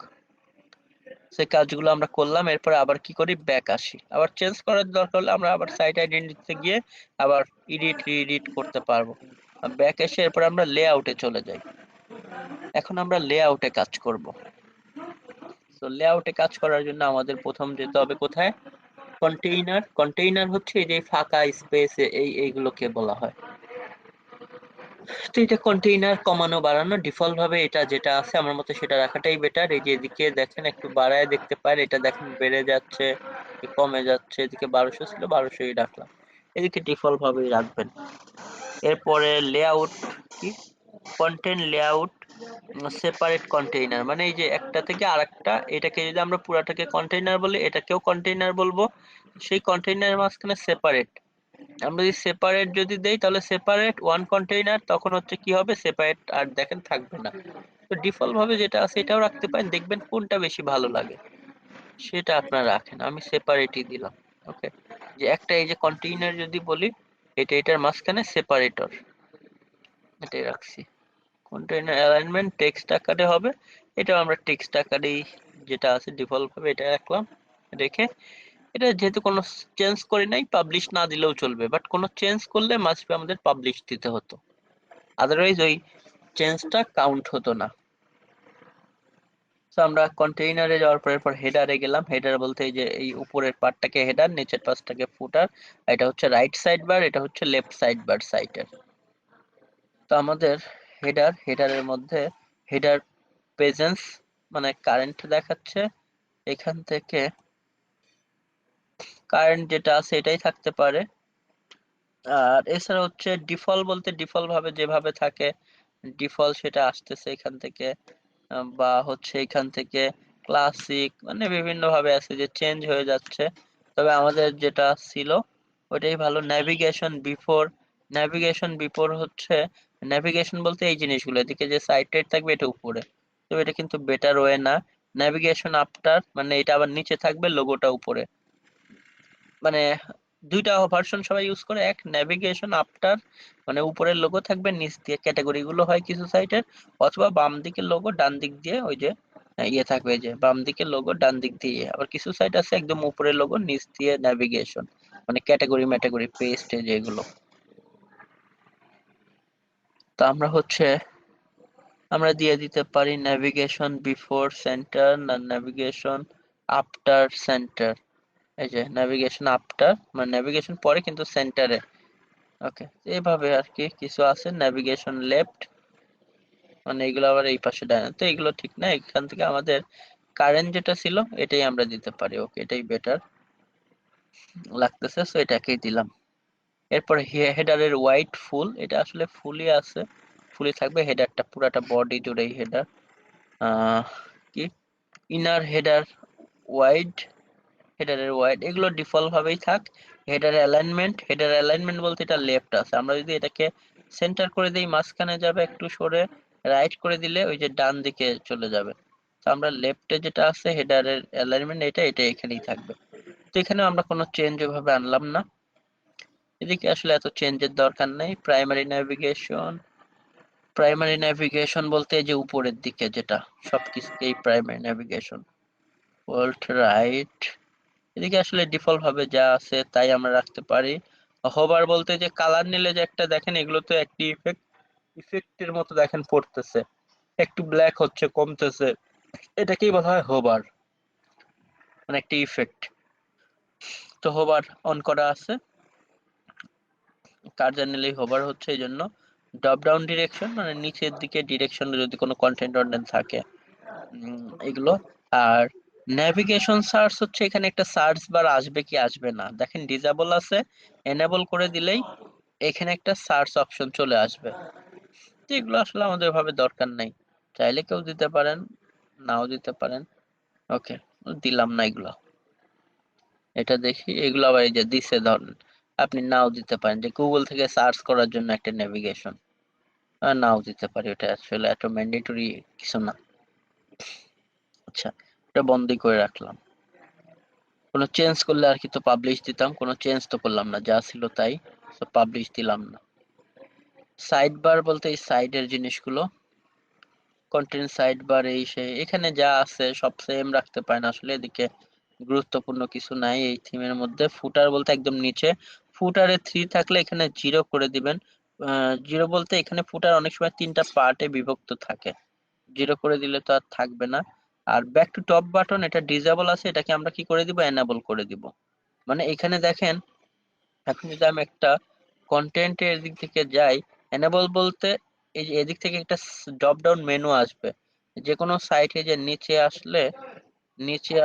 সেই কাজগুলো আমরা করলাম, এরপরে আবার কি করি, ব্যাক আসি। আবার চেঞ্জ করার দরকার হলে আমরা আবার সাইট আইডেন্টিটিতে গিয়ে আবার এডিট রিএডিট করতে পারবো। ব্যাক এসে এরপর আমরা লেআউটে চলে যাই। এখন আমরা লেআউটে কাজ করব। তো লেআউটে কাজ করার জন্য আমাদের প্রথম যেতে হবে কোথায়, কন্টেইনার। কন্টেইনার হচ্ছে এই যে ফাঁকা স্পেস, এইগুলোকে বলা হয়। তো এটা কন্টেইনার কমানো বাড়ানো, ডিফল্ট ভাবে এটা যেটা আছে আমার মতে সেটা রাখাটাই বেটার। এই যে এদিকে দেখেন একটু বাড়ায় দেখতে পারেন, এটা দেখেন বেড়ে যাচ্ছে, কমে যাচ্ছে, এদিকে 1200 ছিল 1200ই রাখলাম, এদিকে ডিফল্ট ভাবেই রাখবেন। এরপরে লেআউট কি, কন্টেন্ট লেআউট সেপারেট কন্টেইনার, মানে এই যে একটা থেকে আরেকটা, এটাকে যদি আমরা পুরাটাকে কন্টেইনার বলি, এটাকেও কন্টেইনার বলবো, সেই কন্টেইনারের মাঝখানে সেপারেট। আমরা যদি সেপারেট যদি দেই, তাহলে সেপারেট ওয়ান কন্টেইনার, তখন হচ্ছে কি হবে, সেপারেট আর দেখেন থাকবে না। তো ডিফল্ট ভাবে যেটা আছে এটাও রাখতে পারেন, দেখবেন কোনটা বেশি ভালো লাগে সেটা আপনারা রাখেন। আমি সেপারেটই দিলাম। ওকে, যে একটা এই যে কন্টেইনার যদি বলি, এটার মাঝখানে সেপারেটর, এটাই রাখছি। কন্টেইনার অ্যালাইনমেন্ট টেক্সট আকারে হবে, এটাও আমরা টেক্সট আকারেই যেটা আছে ডিফল্ট ভাবে এটা রাখলাম। রেখে এটা যেহেতু কোনো চেঞ্জ করি নাই, পাবলিশ না দিলেও চলবে, বাট কোনো চেঞ্জ করলে মাস্ট বি আমাদের পাবলিশ দিতে হতো, আদারওয়াইজ ওই চেঞ্জটা কাউন্ট হতো না। তো আমরা কন্টেইনারে যাওয়ার পর হেডারে গেলাম। হেডার বলতে এই যে এই উপরের পার্টটাকে হেডার, নিচের পাশটাকে ফুটার। এটা হচ্ছে রাইট সাইড বার, এটা হচ্ছে লেফট সাইড বার সাইটের। তো আমাদের হেডারের মধ্যে হেডার প্রেজেন্স মানে কারেন্ট দেখাচ্ছে, এখান থেকে কারেন্ট যেটা আছে এটাই থাকতে পারে। আর এছাড়া হচ্ছে ডিফল্ট বলতে ডিফল্ট ভাবে যেভাবে থাকে ডিফল্ট সেটা আসতেছে এখান থেকে, বা হচ্ছে এখান থেকে ক্লাসিক, মানে বিভিন্ন ভাবে আছে যে চেঞ্জ হয়ে যাচ্ছে। তবে আমাদের যেটা ছিল ওটাই ভালো, নেভিগেশন বিফোর ন্যাভিগেশন বিফোর হচ্ছে, ন্যাভিগেশন বলতে এই জিনিসগুলো, এদিকে যে সাইড টাইড থাকবে এটা উপরে, তো এটা কিন্তু বেটার ওয়ে না। ন্যাভিগেশন আফটার মানে এটা আবার নিচে থাকবে, লোগোটা উপরে, মানে দুইটা ভার্সন সবাই ইউজ করে। এক ন্যাভিগেশন আফটার মানে উপরের লোগো থাকবে, নিচ দিয়ে ক্যাটাগরি গুলো হয় কিছু সাইটের, অথবা বাম দিকের লোগো ডান দিক দিয়ে ওই যে ইয়ে থাকবে, এই যে বাম দিকের লোগো ডান দিক দিয়ে। আবার কিছু সাইট আছে একদম উপরের লোগো নিচ দিয়ে ন্যাভিগেশন, মানে ক্যাটাগরি ম্যাটাগরি পেস্ট যেগুলো। তো আমরা হচ্ছে আমরা দিয়ে দিতে পারি ন্যাভিগেশন বিফোর সেন্টার না ন্যাভিগেশন আফটার সেন্টার। এই যে ন্যাভিগেশন আফটার মানে ন্যাভিগেশন পরে কিন্তু সেন্টারে। ওকে, এইভাবে আর কি কিছু আছে। ন্যাভিগেশন লেফট মানে এগুলো আবার এই পাশে ডান, তো এগুলো ঠিক না। এখান থেকে আমাদের কারেন্ট যেটা ছিল এটাই আমরা দিতে পারি। ওকে, এটাই বেটার লাগতেছে, সো এটাকেই দিলাম। এরপর হেডারের হোয়াইট ফুল, এটা আসলে ফুলই আছে, ফুলই থাকবে। হেডারটা পুরাটা বডি জুড়েই হেডার, কি ইনার হেডার ওয়াইড, হেডারের ওয়াইড, এগুলো ডিফল্ট ভাবেই থাক। হেডার অ্যালাইনমেন্ট বলতে এটা লেফট আছে, আমরা যদি এটাকে সেন্টার করে দিই মাঝখানে যাবে, একটু সরে রাইট করে দিলে ওই যে ডান দিকে চলে যাবে। তো আমরা লেফটে যেটা আছে হেডারের অ্যালাইনমেন্ট এটা এটা এখানেই থাকবে। তো এখানে আমরা কোনো চেঞ্জ ওইভাবে আনলাম না, এদিকে আসলে এত চেঞ্জের দরকার নেই। প্রাইমারি ন্যাভিগেশন বলতে এই যে উপরের দিকে যেটা সবকিছুকেই প্রাইমারি ন্যাভিগেশন। ওল্ড রাইট, এদিকে আসলে ডিফল্ট ভাবে যা আছে তাই আমরা রাখতে পারি। হোভার বলতে যে কালার নিলে যে একটা দেখেন, এগুলো তো একটি ইফেক্টের মতো দেখেন পড়তেছে, একটু ব্ল্যাক হচ্ছে কমতেছে, এটাকেই বলা হয় হোভার, মানে একটি ইফেক্ট। তো হোভার অন করা আছে, কার্সার নিলেই হোভার হচ্ছে, এই জন্য ড্রপ ডাউন ডিরেকশন মানে নিচের দিকে ডিরেকশন যদি কোনো কন্টেন্ট থাকে এগুলো। আর নেভিগেশন সার্চ হচ্ছে, এখানে একটা সার্চ বার আসবে কি আসবে না দেখেন, ডিসেবল আছে, এনেবল করে দিলেই এখানে একটা সার্চ অপশন চলে আসবে। তো এগুলো আসলে আমাদের ভাবে দরকার নাই, চাইলে কেউ দিতে পারেন, নাও দিতে পারেন। ওকে, দিলাম না এগুলো। এটা দেখি, এগুলো আবার এই যে দিছে, ধরেন আপনি নাও দিতে পারেন, যে গুগল থেকে সার্চ করার জন্য একটা নেভিগেশন, নাও দিতে পারি, এটা আসলে এত ম্যান্ডেটরি কিছু না। আচ্ছা, এটা বন্ধই করে রাখলাম। কোনো চেঞ্জ করলে আর কি তো পাবলিশ দিতাম, কোনো চেঞ্জ তো করলাম না, যা ছিল তাই, তো পাবলিশ দিলাম না। সাইড বার বলতে এই সাইডের জিনিসগুলো, কন্টেন্ট সাইড বার, এই সেই এখানে যা আছে সব সেম রাখতে পারেন আসলে, এদিকে গুরুত্বপূর্ণ কিছু নাই এই থিমের মধ্যে। ফুটার বলতে একদম নিচে, ফুটারে 3 থাকলে এখানে 0 করে দিবেন। 0 বলতে এখানে ফুটার অনেক সময় 3টা পার্টে বিভক্ত থাকে, 0 করে দিলে তো আর থাকবে না। আর ব্যাক টু টপ বাটন এটা ডিসেবল আছে, এটাকে আমরা কি করে দিব, এনেবল করে দিব। মানে এখানে দেখেন, এখন যদি আমি একটা কন্টেন্টের দিক থেকে যাই, এনেবল বলতে এই যে এদিক থেকে একটা ড্রপ ডাউন মেনু আসবে, যে কোনো সাইটে যে নিচে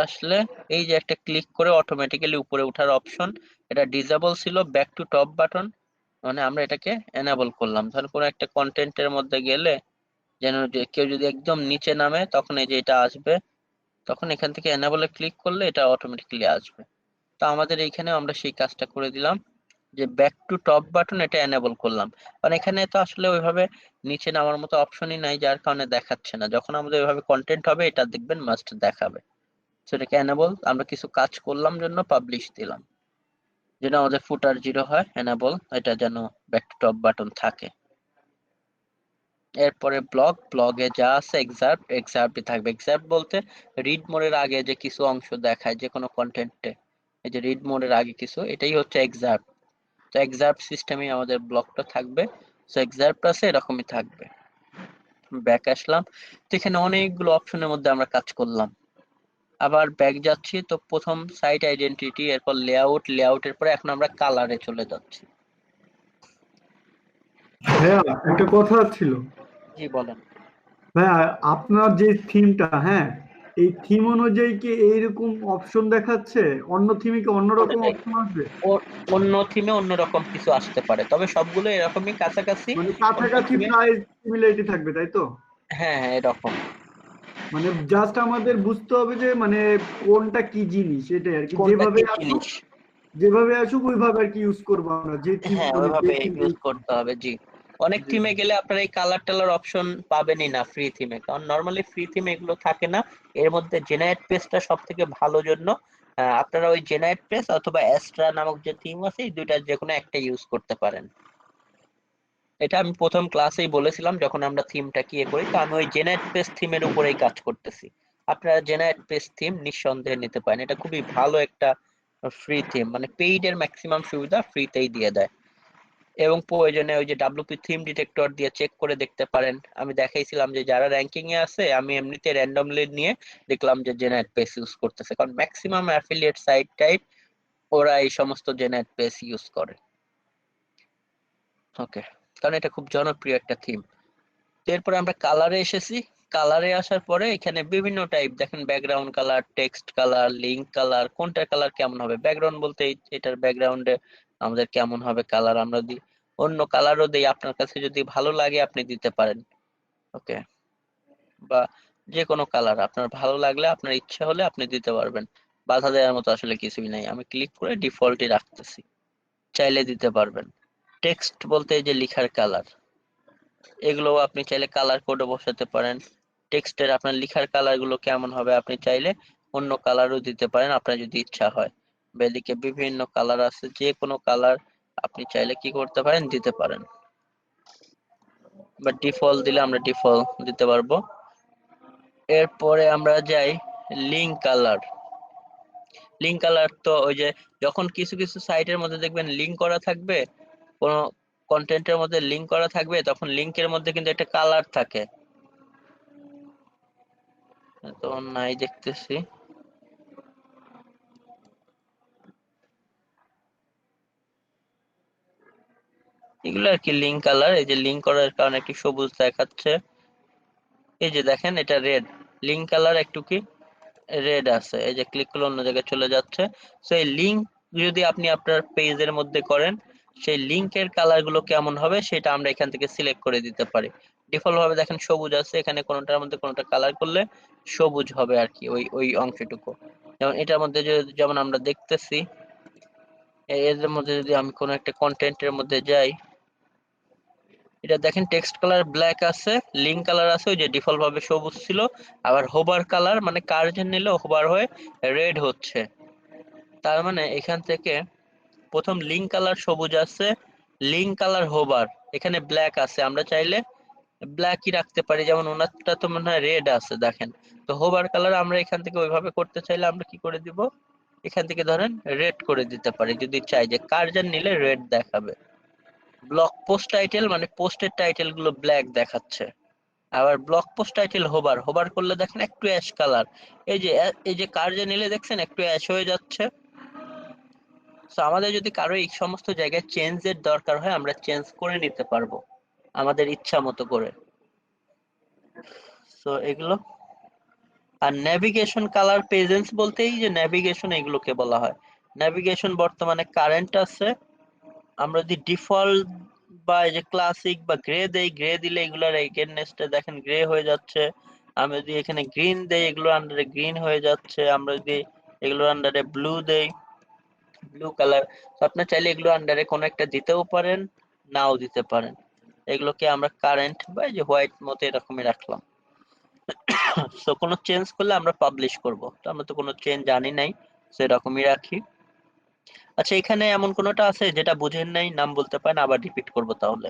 আসলে এই যে একটা ক্লিক করে অটোমেটিক্যালি উপরে ওঠার অপশন, এটা ডিসেবল ছিল। ব্যাক টু টপ বাটন মানে আমরা এটাকে এনেবল করলাম। ধর কোনো একটা কন্টেন্টের মধ্যে গেলে যেন যে কেউ যদি একদম নিচে নামে তখন এই যে এটা আসবে, তখন এখান থেকে এনেবলে ক্লিক করলে এটা অটোমেটিক্যালি আসবে। তো আমাদের এইখানে আমরা সেই কাজটা করে দিলাম, যে ব্যাক টু টপ বাটন এটা এনেবল করলাম। কারণ এখানে তো আসলে ওইভাবে নিচে নামার মতো অপশনই নাই, যার কারণে দেখাচ্ছে না। যখন আমাদের ওইভাবে কন্টেন্ট হবে এটা দেখবেন মাস্ট দেখাবে। সেটাকে এনেবল আমরা কিছু কাজ করলাম জন্য পাবলিশ দিলাম, যেন আমাদের ফুটার 0 হয়, এনেবল এটা যেন ব্যাক টু টপ বাটন থাকে। এরপরে ব্লগে যা আছে এক্সার্পটই থাকবে। এক্সার্প বলতে রিড মোডের আগে যে কিছু অংশ দেখায় যে কোনো কন্টেন্টে, এই যে রিড মোডের আগে কিছু, এটাই হচ্ছে এক্সার্প। তো এক্সার্প সিস্টেমে আমাদের ব্লকটা থাকবে, তো এক্সার্প আছে এরকমই থাকবে। ব্যাক আসলাম, তো এখানে অনেকগুলো অপশনের মধ্যে আমরা কাজ করলাম। আবার ব্যাক যাচ্ছি, তো প্রথম সাইট আইডেন্টিটি, এরপর লেআউটের পরে এখন আমরা কালারে চলে যাচ্ছি। ভাইয়া একটা কথা ছিল। জি বলেন। ভাইয়া আপনার যে থিমটা, হ্যাঁ, এই থিম অনুযায়ী কি এইরকম অপশন দেখাচ্ছে? অন্য থিমে কি অন্যরকম ওটাই, অপশন আসবে? অন্য থিমে অন্যরকম কিছু আসতে পারে, তবে সবগুলো এরকমই কাছাকাছি। মানে অন্য কাছাকাছি থিমে, প্রায় সিমিলারিটি থাকবে, তাই তো? হ্যাঁ হ্যাঁ এরকম। মানে জাস্ট আমাদের বুঝতে হবে যে মানে কোনটা কি জিনিস, এটাই আর কি, কোনটা যেভাবে কি আসুক জিনিস, যেভাবে আসুক ওইভাবে আর কি ইউজ করবো আমরা, যে থিম হ্যাঁ, মানে যে ওইভাবে থিম ইউজ করতে হবে। জি, অনেক জি থিমে গেলে আপনার এই কালার টালার অপশন পাবেনই না ফ্রি থিমে, কারণ নর্মালি ফ্রি থিমে এগুলো থাকে না। এর মধ্যে জেনারেট পেজটা সব থেকে ভালো জন্য আপনারা ওই জেনারেট পেজ অথবা অ্যাস্ট্রা নামক যে থিম আছে এই দুইটার যে কোনো একটা ইউজ করতে পারেন। এটা আমি প্রথম ক্লাসেই বলেছিলাম যখন আমরা থিমটা কি করি, তো আমি ওই জেনারেট পেজ থিমের উপরেই কাজ করতেছি। আপনারা জেনারেট পেজ থিম নিঃসন্দেহে নিতে পারেন, এটা খুবই ভালো একটা ফ্রি থিম, মানে পেইড এর ম্যাক্সিমাম সুবিধা ফ্রিতেই দিয়ে দেয়। এবং প্রয়োজনে ওই যে ডাব্লিউপি থিম ডিটেক্টর দিয়ে চেক করে দেখতে পারেন। আমি দেখাইছিলাম যে যারা র্যাঙ্কিং এ আছে আমি এমনিতে র্যান্ডমলি নিয়ে দেখলাম যে জেনারেট পেজ ইউজ করতেছে, কারণ ম্যাক্সিমাম অ্যাফিলিয়েট সাইট টাইট ওরা এই সমস্ত জেনারেট পেজ ইউজ করে। ওকে, কারণ এটা খুব জনপ্রিয় একটা থিম। এরপরে আমরা কালারে এসেছি। কালারে আসার পরে এখানে বিভিন্ন টাইপ দেখেন, background colour, text colour, link colour, কোনটার কালার কেমন হবে। ব্যাকগ্রাউন্ড বলতে এটার ব্যাকগ্রাউন্ডে আমাদের কেমন হবে কালার আমরা দিই, অন্য কালারও দিই, আপনার কাছে যদি ভালো লাগে আপনি দিতে পারেন। ওকে, বা যে কোনো কালার আপনার ভালো লাগলে আপনার ইচ্ছা হলে আপনি দিতে পারবেন, বাধা দেওয়ার মতো আসলে কিছুই নাই। আমি ক্লিক করে ডিফল্টই রাখতেছি, চাইলে দিতে পারবেন। টেক্সট বলতে এই যে লেখার কালার, এগুলো আপনি চাইলে কালার কোডে বসাতে পারেন। টেক্সটের আপনার লেখার কালার গুলো কেমন হবে আপনি চাইলে অন্য কালারও দিতে পারেন আপনার যদি ইচ্ছা হয়। বা এদিকে বিভিন্ন কালার আছে, যে কোনো কালার আপনি চাইলে কি করতে পারেন দিতে পারেন, বা ডিফল্ট দিলে আমরা ডিফল্ট দিতে পারবো। এরপরে আমরা যাই লিঙ্ক কালার। লিঙ্ক কালার তো ওই যে যখন কিছু কিছু সাইটের মধ্যে দেখবেন লিঙ্ক করা থাকবে, কোনো কন্টেন্টের মধ্যে লিঙ্ক করা থাকবে, তখন লিঙ্কের মধ্যে কিন্তু একটা কালার থাকে। তো নাই দেখতেছি, এগুলো আর কি লিঙ্ক কালার। এই যে লিঙ্ক করার কারণে একটি সবুজ দেখাচ্ছে, এই যে দেখেন এটা রেড, লিঙ্ক কালার একটু কি রেড আছে, এই যে ক্লিক করলে অন্য জায়গায় চলে যাচ্ছে। তো এই লিঙ্ক যদি আপনি আপনার পেজের মধ্যে করেন, সেই লিঙ্কের কালার গুলো কেমন হবে সেটা আমরা এখান থেকে সিলেক্ট করে দিতে পারি। ডিফল্ট ভাবে দেখেন সবুজ আছে, এখানে কোনোটার মধ্যে কোনোটা কালার করলে সবুজ হবে আর কি ওই ওই অংশটুকু। যেমন এটার মধ্যে যেমন আমরা দেখতেছি, এর মধ্যে যদি আমি কোনো একটা কন্টেন্টের মধ্যে যাই, এটা দেখেন টেক্সট কালার ব্ল্যাক আছে, লিঙ্ক কালার আছে ওই যে ডিফল্ট ভাবে সবুজ ছিল, আবার হোভার কালার মানে কার্জন নিলে হোভার হয়ে রেড হচ্ছে। তার মানে এখান থেকে প্রথম লিঙ্ক কালার সবুজ আছে, লিঙ্ক কালার হোভার, এখানে ব্ল্যাক আছে, আমরা চাইলে ব্ল্যাকই রাখতে পারি। যেমন ওনারটা তো মনে হয় রেড আছে দেখেন, তো হোভার কালার আমরা এখান থেকে ওইভাবে করতে চাইলে আমরা কি করে দিব, এখান থেকে ধরেন রেড করে দিতে পারি যদি চাই যে কার্জন নিলে রেড দেখাবে। ব্লগ পোস্ট টাইটেল মানে পোস্টের টাইটেল গুলো ব্ল্যাক দেখাচ্ছে, আবার blog post title hover, hover করলে দেখেন একটু অ্যাশ কালার, এই যে কার্যে নিলে দেখছেন একটু অ্যাশ হয়ে যাচ্ছে। তো আমাদের যদি কারো এই সমস্ত জায়গায় চেঞ্জের দরকার হয় আমরা চেঞ্জ করে নিতে পারবো আমাদের ইচ্ছা মতো করে। তো এগুলো, আর নেভিগেশন কালার পেজেন্স বলতেই যে নেভিগেশন এগুলোকে বলা হয়। নেভিগেশন বর্তমানে কারেন্ট আছে, আমরা যদি ডিফল্ট বা এই যে ক্লাসিক বা গ্রে দেই, গ্রে দিলে এগুলোর এগেইনস্টে দেখেন গ্রে হয়ে যাচ্ছে। আমরা যদি এখানে গ্রিন দেই এগুলোর আন্ডারে গ্রিন হয়ে যাচ্ছে, আমরা যদি এগুলোর আন্ডারে ব্লু দেই ব্লু কালার। তো আপনি চাইলে এগুলো আন্ডারে কোনো একটা দিতেও পারেন, নাও দিতে পারেন। এগুলোকে আমরা কারেন্ট বা এই যে হোয়াইট মতো এরকমই রাখলাম। তো কোনো চেঞ্জ করলে আমরা পাবলিশ করব, তো আমরা তো কোনো চেঞ্জ জানি নাই, সেরকমই রাখি। আচ্ছা, এখানে এমন কোনোটা আছে যেটা বুঝেন নাই, নাম বলতে পারেন, আবার রিপিট করব তাহলে।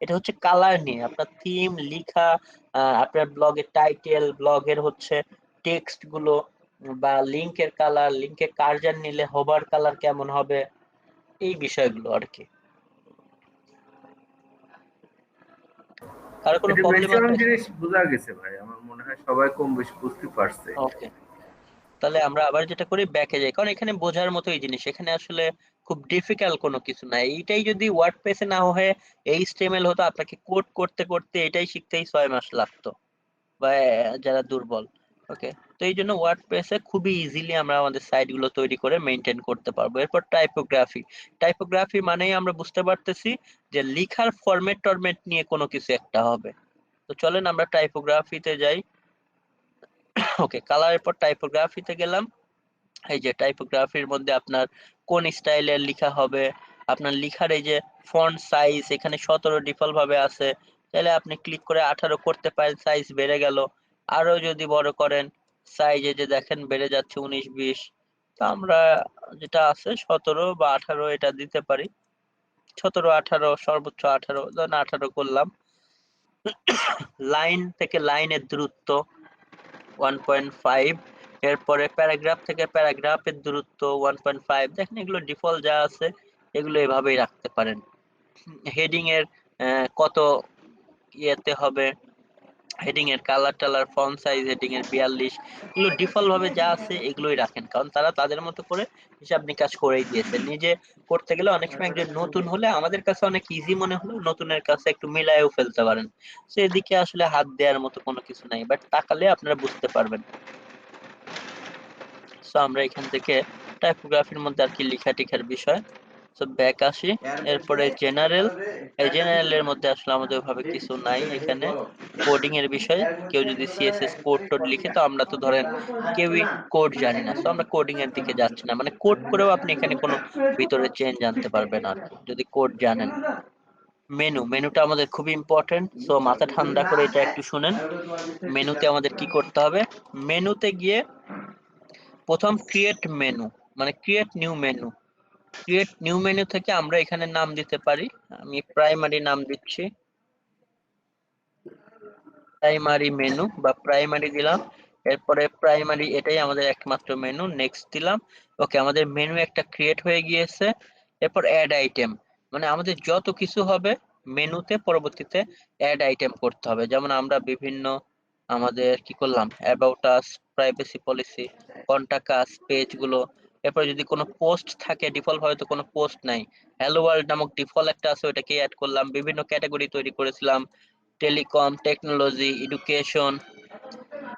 এটা হচ্ছে কালার নিয়ে আপনার থিম লিখা, আপনার ব্লগের টাইটেল, ব্লগের হচ্ছে টেক্সট গুলো, বা লিংকের কালার, লিংকের কার্জার নিলে হোভার কালার কেমন হবে, এই বিষয়গুলো আর কি। কারো কোনো এটা প্রবলেম ম্যাক্সিমাম আছে? জিনিস বোঝা গেছে ভাই, আমার মনে হয় সবাই কম বেশি বুঝতে পারছে। ওকে, তাহলে আমরা আবার যেটা করি ব্যাকে যাই, কারণ এখানে বোঝার মতোই জিনিস, এখানে আসলে খুব ডিফিকাল্ট কোনো কিছু নাই। এইটাই যদি ওয়ার্ডপ্রেসে না হয়ে এইচটিএমএল হতো, আপনাকে কোড করতে করতে এটাই শিখতেই 6 মাস লাগতো, বা যারা দুর্বল। ওকে, তো এই জন্য ওয়ার্ডপ্রেসে খুবই ইজিলি আমরা আমাদের সাইট গুলো তৈরি করে মেনটেন করতে পারবো। এরপর টাইপোগ্রাফি। টাইপোগ্রাফি মানেই আমরা বুঝতে পারতেছি যে লিখার ফরম্যাট টরম্যাট নিয়ে কোনো কিছু একটা হবে। তো চলেন আমরা টাইপোগ্রাফিতে যাই। ওকে, কালারের পর টাইপোগ্রাফিতে গেলাম। এই যে টাইপোগ্রাফির মধ্যে আপনার কোন স্টাইলের লেখা হবে, আপনার লেখার এই যে ফন্ট সাইজ এখানে 17 ডিফল্ট ভাবে আছে, তাহলে আপনি ক্লিক করে 18 করতে পারেন, সাইজ বেড়ে গেল। আরো যদি বড় করেন সাইজে যে দেখেন বেড়ে যাচ্ছে 19-20। তো আমরা যেটা আছে 17 বা 18 এটা দিতে পারি, 17, 18, সর্বোচ্চ 18, ধরেন 18 করলাম। লাইন থেকে লাইনের দূরত্ব 1.5, এরপরে প্যারাগ্রাফ থেকে প্যারাগ্রাফের দূরত্ব 1.5। দেখেন এগুলো ডিফল্ট যা আছে এগুলো এভাবেই রাখতে পারেন। হেডিং এর কত ইয়েতে হবে, হেডিং এর কালার টালার, ফন্ট সাইজ হেডিং এর 42, এগুলো ডিফল্ট ভাবে যা আছে এগুলোই রাখেন, কারণ তারা তাদের মতো করে হিসাব নিকাশ করেই দিয়েছে। নিজে করতে গেলে অনেক সময় একজন নতুন হলে আমাদের কাছে অনেক ইজি মনে হলো, নতুনের কাছে একটু মিলায়েও ফেলতে পারেন। সেদিকে আসলে হাত দেওয়ার মতো কোনো কিছু নাই, বাট তাকালে আপনারা বুঝতে পারবেন। সো আমরা এখান থেকে টাইপোগ্রাফির মধ্যে আর কি লেখা টেখার বিষয়। সো ব্যাক আসি, এরপরে জেনারেল। এই জেনারেল এর মধ্যে আসলে আমাদের ওইভাবে কিছু নাই এখানে। কোডিং এর বিষয়, কেউ যদি সিএসএস কোড টোড লিখে, তো আমরা তো ধরেন কেউই কোড জানি না, সো আমরা কোডিং এর দিকে যাচ্ছি না। মানে কোড করেও আপনি এখানে কোনো ভিতরে চেঞ্জ আনতে পারবেন আর কি, যদি কোড জানেন। মেনুটা আমাদের খুবই ইম্পর্টেন্ট, সো মাথা ঠান্ডা করে এটা একটু শুনেন। মেনুতে আমাদের কি করতে হবে, মেনুতে গিয়ে প্রথম ক্রিয়েট মেনু, মানে create new menu. Create new menu থেকে আমরা এখানে নাম দিতে পারি, আমি প্রাইমারি নাম দিচ্ছি, প্রাইমারি মেনু বা প্রাইমারি দিলাম। এরপরে প্রাইমারি এটাই আমাদের একমাত্র মেনু, নেক্সট দিলাম। ওকে, আমাদের মেনু একটা ক্রিয়েট হয়ে গিয়েছে। এরপর অ্যাড আইটেম, মানে আমাদের যত কিছু হবে মেনুতে পরবর্তীতে অ্যাড আইটেম করতে হবে। যেমন আমরা বিভিন্ন আমাদের কি করলাম, about us, privacy policy, contact us, page গুলো। এরপর যদি কোনো পোস্ট থাকে, ডিফল্ট ভাবে তো কোনো পোস্ট নাই, হ্যালো ওয়ার্ল্ড নামক ডিফল্ট একটা আছে, ওইটাকে অ্যাড করলাম। বিভিন্ন ক্যাটাগরি তৈরি করেছিলাম, telecom, technology, education,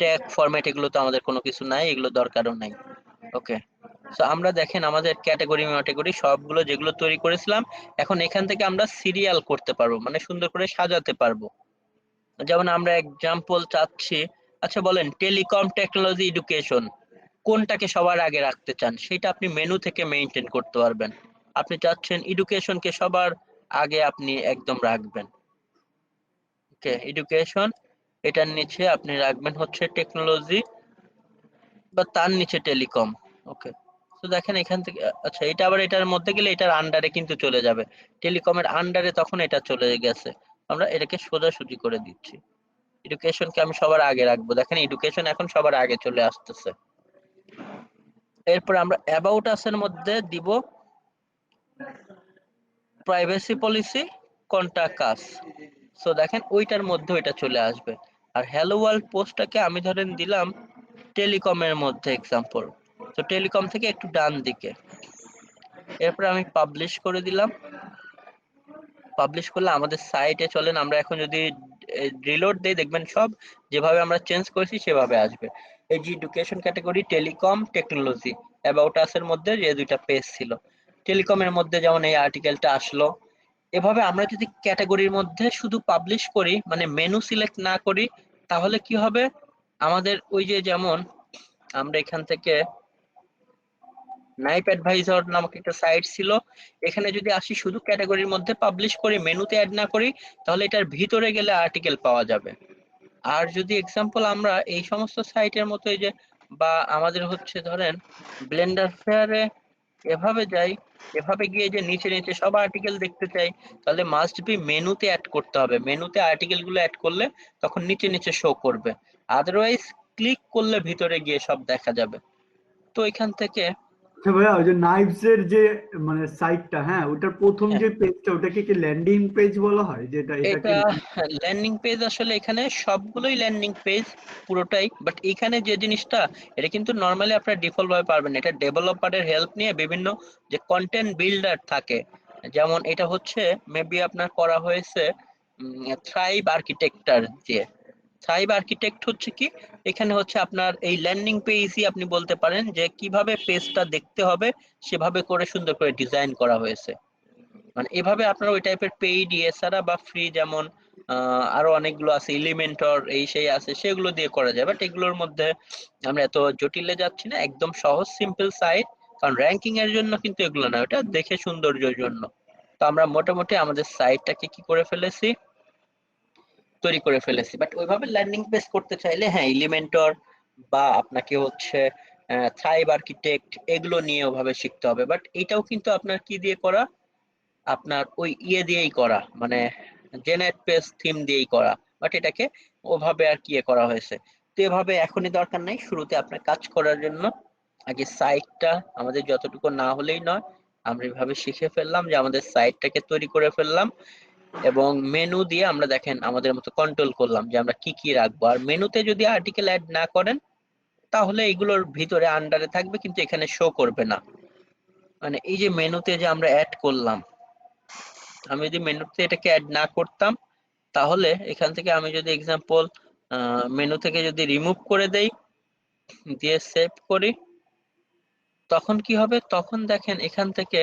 tag format, এগুলো তো আমাদের কোনো কিছু নাই, এগুলো দরকারও নাই। ওকে, সো আমরা দেখেন আমাদের ক্যাটাগরি ম্যাটাগরি সবগুলো যেগুলো তৈরি করেছিলাম, এখন এখান থেকে আমরা সিরিয়াল করতে পারবো, মানে সুন্দর করে সাজাতে পারবো। যেমন আমরা এক্সাম্পল চাচ্ছি, আচ্ছা বলেন টেলিকম, টেকনোলজি, এডুকেশন কোনটাকে সবার আগে রাখতে চান, সেটা আপনি মেনু থেকে মেইনটেইন করতে পারবেন। আপনি চাচ্ছেন এডুকেশনকে সবার আগে আপনি একদম রাখবেন, ওকে, এডুকেশন, এটার নিচে আপনি রাখবেন হচ্ছে টেকনোলজি, বা তার নিচে টেলিকম। ওকে, তো দেখেন এখান থেকে, আচ্ছা এটা আবার এটার মধ্যে গেলে এটার আন্ডারে কিন্তু চলে যাবে, টেলিকমের আন্ডারে তখন এটা চলে গেছে। আমরা এটাকে সোজাসুজি করে দিচ্ছি, এডুকেশনকে আমি সবার আগে রাখবো। দেখেন এডুকেশন এখন সবার আগে চলে আসতেছে। এরপর আমরা অ্যাবাউট আস এর মধ্যে দিব প্রাইভেসি পলিসি, কন্টাক্ট আস। সো দেখেন ওইটার মধ্যে ওইটা চলে আসবে। আর হ্যালো ওয়ার্ল্ড পোস্টটাকে আমি ধরেন দিলাম টেলিকমের মধ্যে এক্সাম্পল, তো টেলিকম থেকে একটু ডান দিকে। এরপর আমি পাবলিশ করে দিলাম। পাবলিশ করলে আমাদের সাইটে চলেন, আমরা এখন যদি রিলোড দেই দেখবেন সব যেভাবে আমরা চেঞ্জ করেছি সেভাবে আসবে। এই যে education category, telecom, technology, about us এর মধ্যে যে দুইটা পেজ ছিল, টেলিকমের মধ্যে যেমন এই আর্টিকেলটা আসলো। এভাবে আমরা যদি ক্যাটাগরির মধ্যে শুধু পাবলিশ করি, মানে মেনু সিলেক্ট না করি, তাহলে কি হবে, আমাদের ওই যে যেমন আমরা এখান থেকে নাইপ অ্যাডভাইজর নামক একটা সাইট ছিল, এখানে যদি আসি শুধু ক্যাটাগরির মধ্যে পাবলিশ করি, মেনুতে অ্যাড না করি, তাহলে এটার ভিতরে গেলে আর্টিকেল পাওয়া যাবে। আর যদি এক্সাম্পল আমরা এই সমস্ত সাইটের মতো এই যে, বা আমাদের হচ্ছে ধরেন ব্লেন্ডার ফেয়ারে এভাবে যাই, এভাবে গিয়ে যে নিচে নিচে সব আর্টিকেল দেখতে চাই, তাহলে মাস্ট বি মেনুতে অ্যাড করতে হবে। মেনুতে আর্টিকেল গুলো অ্যাড করলে তখন নিচে নিচে শো করবে, আদারওয়াইজ ক্লিক করলে ভিতরে গিয়ে সব দেখা যাবে। তো এখান থেকে আচ্ছা ভাইয়া, ওই যে নাইভস এর যে মানে সাইটটা, হ্যাঁ, ওটার প্রথম হ্যাঁ, যে পেজটা, ওটাকে কি ল্যান্ডিং পেজ বলা হয়, যেটা এটাকে? এটা ল্যান্ডিং পেজ, আসলে এখানে সবগুলোই ল্যান্ডিং পেজ পুরোটাই, বাট এখানে যে জিনিসটা, এটা কিন্তু নর্মালি আপনারা ডিফল্ট ভাবে পারবেন না। এটা ডেভেলপারের হেল্প নিয়ে বিভিন্ন যে কন্টেন্ট বিল্ডার থাকে, যেমন এটা হচ্ছে মেবি আপনার করা হয়েছে থ্রাইভ আর্কিটেক্টার দিয়ে। থ্রাইভ আর্কিটেক্ট হচ্ছে কি, এখানে হচ্ছে আপনার এই ল্যান্ডিং পেজই আপনি বলতে পারেন যে কিভাবে পেজটা দেখতে হবে সেভাবে করে সুন্দর করে ডিজাইন করা হয়েছে। মানে এভাবে আপনারা ওই টাইপের পেইড এছাড়া বা ফ্রি, যেমন আরো অনেকগুলো আছে, এলিমেন্টর এই সেই আছে, সেগুলো দিয়ে করা যায়। বাট এগুলোর মধ্যে আমরা এত জটিলে যাচ্ছি না, একদম সহজ সিম্পল সাইট। কারণ র্যাঙ্কিং এর জন্য কিন্তু এগুলো না, ওটা দেখে সৌন্দর্যের জন্য। তো আমরা মোটামুটি আমাদের সাইটটাকে কি করে ফেলেছি, তৈরি করে ফেলেছি। বাট ওইভাবে ল্যান্ডিং পেজ করতে চাইলে হ্যাঁ এলিমেন্টর বা আপনাকে হচ্ছে থ্রাইভ আর্কিটেক্ট এগুলো নিয়ে ওভাবে শিখতে হবে। বাট এটাও কিন্তু আপনার কি দিয়ে করা, আপনার ওই ইয়ে দিয়েই করা, মানে জেনারেট পেজ থিম দিয়েই করা। বাট এটাকে ওভাবে আর কি করা হয়েছে। তো এভাবে এখনই দরকার নাই, শুরুতে আপনার কাজ করার জন্য আগে সাইটটা আমাদের যতটুকু না হলেই নয়, আমরা এভাবে শিখে ফেললাম যে আমাদের সাইটটাকে তৈরি করে ফেললাম, এবং মেনু দিয়ে আমরা দেখেন আমাদের মতো কন্ট্রোল করলাম যে আমরা কি কি রাখবো। আর মেনুতে যদি আর্টিকেল অ্যাড না করেন তাহলে এগুলোর ভিতরে আন্ডারে থাকবে কিন্তু এখানে শো করবে না। মানে এই যে মেনুতে যে আমরা অ্যাড করলাম, আমি যদি মেনুতে এটাকে অ্যাড না করতাম তাহলে এখান থেকে আমি যদি এক্সাম্পল মেনু থেকে যদি রিমুভ করে দেই, দিয়ে সেভ করি, তখন কি হবে, তখন দেখেন এখান থেকে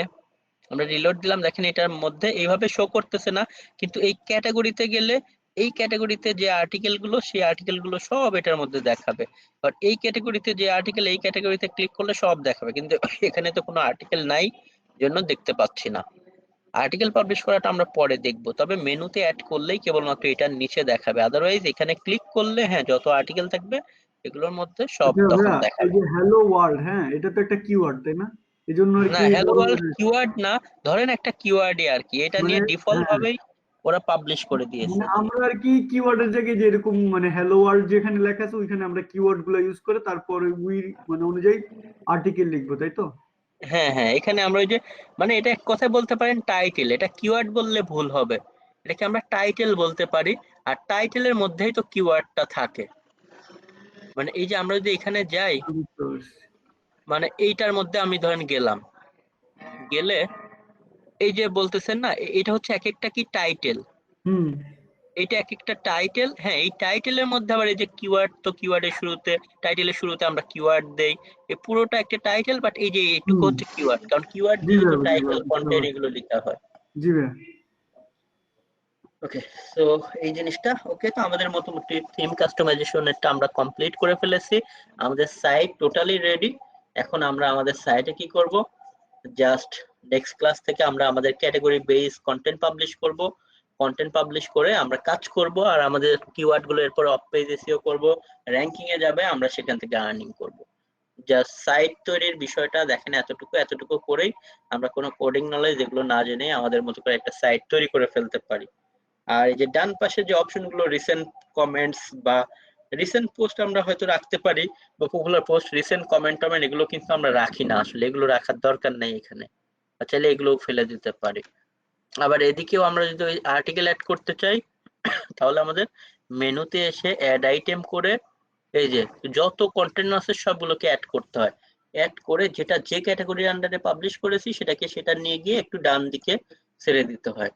আমরা রিলোড দিলাম, দেখেন এটার মধ্যে এইভাবে শো করতেছে না, কিন্তু এই ক্যাটাগরিতে গেলে এই ক্যাটাগরিতে যে আর্টিকেল গুলো সেই আর্টিকেল গুলো সব এটার মধ্যে দেখাবে। আর এই ক্যাটাগরিতে যে আর্টিকেল এই ক্যাটাগরিতে ক্লিক করলে সব দেখাবে, কিন্তু এখানে তো কোনো আর্টিকেল নাই, জন্য দেখতে পাচ্ছি না। আর্টিকেল পাবলিশ করাটা আমরা পরে দেখবো, তবে মেনুতে অ্যাড করলেই কেবলমাত্র এটার নিচে দেখাবে, আদারওয়াইজ এখানে ক্লিক করলে হ্যাঁ যত আর্টিকেল থাকবে এগুলোর মধ্যে সব আচ্ছা তখন ভাইয়া, এই দেখাবে। যে হ্যালো ওয়ার্ল্ড, হ্যাঁ এটা তো একটা কিওয়ার্ড তাই না? এই জন্য আর না, কি হ্যালো বলা ওয়ার্ল্ড যায়। কিওয়ার্ড না, ধরেন একটা কিওয়ার্ডই আর কি, এটা মানে নিয়ে ডিফল্ট হ্যাঁ, ভাবেই ওরা পাবলিশ করে দিয়েছে। মানে আমরা আর কি কিওয়ার্ডের জায়গায় যে এরকম মানে হ্যালো ওয়ার্ল্ড যেখানে লেখা আছে ওইখানে আমরা কিওয়ার্ড গুলো ইউজ করে তারপরে উই মানে অনুযায়ী আর্টিকেল লিখবো তাই তো? হ্যাঁ হ্যাঁ, এখানে আমরা ওই যে, মানে এটা এক কথায় বলতে পারেন টাইটেল, এটা কিওয়ার্ড বললে ভুল হবে, এটাকে আমরা টাইটেল বলতে পারি। আর টাইটেলের মধ্যেই তো কিওয়ার্ডটা থাকে। মানে এই যে আমরা যদি এখানে যাই, বুঝতে পারছি। মানে এইটার মধ্যে আমি ধরেন গেলাম, গেলে এই যে বলতেছেন না, এটা হচ্ছে এক একটা কি টাইটেল, হুম এটা এক একটা টাইটেল। হ্যাঁ, এই টাইটেলের মধ্যে আবার এই যে কিওয়ার্ড, তো কিওয়ার্ডের শুরুতে, টাইটেলের শুরুতে আমরা কিওয়ার্ড দেই, এই পুরোটা একটা টাইটেল। বাট এই যে এইটুকু হুম। হচ্ছে কিওয়ার্ড, কারণ কিওয়ার্ড জি দিয়ে তো ভাইয়া, জি টাইটেল ভাইয়া, বুঝতে কন্টেন্ট পারছি। এগুলো লেখা হয়। জি ভাইয়া। ওকে, সো এই জিনিসটা ওকে। তো আমাদের মোটামুটি থিম কাস্টমাইজেশনটা আমরা কমপ্লিট করে ফেলেছি, আমাদের সাইট টোটালি রেডি। এখন আমরা আমাদের সাইটে কি করব, জাস্ট নেক্সট ক্লাস থেকে আমরা আমাদের ক্যাটাগরি বেস কন্টেন্ট পাবলিশ করব, কন্টেন্ট পাবলিশ করে আমরা কাজ করব, আর আমাদের কিওয়ার্ড গুলো এরপর অফ পেজ এসইও করব, র‍্যাঙ্কিং এ যাবে, আমরা সেখান থেকে আর্নিং করব। জাস্ট সাইট তৈরির বিষয়টা দেখেন, এতটুকু এতটুকু করেই আমরা কোনো কোডিং নলেজ এগুলো না জেনে আমাদের মতো করে একটা সাইট তৈরি করে ফেলতে পারি। আর এই যে ডান পাশে যে অপশনগুলো, রিসেন্ট কমেন্টস বা রিসেন্ট পোস্ট আমরা হয়তো রাখতে পারি, বা পপুলার পোস্ট, রিসেন্ট কমেন্ট টমেন্ট এগুলো কিন্তু আমরা রাখি না, আসলে এগুলো রাখার দরকার নেই এখানে, চাইলে এগুলো ফেলে দিতে পারি। আবার এদিকেও আমরা যদি ওই আর্টিকেল অ্যাড করতে চাই তাহলে আমাদের মেনুতে এসে অ্যাড আইটেম করে এই যে যত কন্টেন্ট আছে সবগুলোকে অ্যাড করতে হয়। অ্যাড করে যেটা যে ক্যাটাগরির আন্ডারে পাবলিশ করেছি সেটা নিয়ে গিয়ে একটু ডান দিকে ছেড়ে দিতে হয়,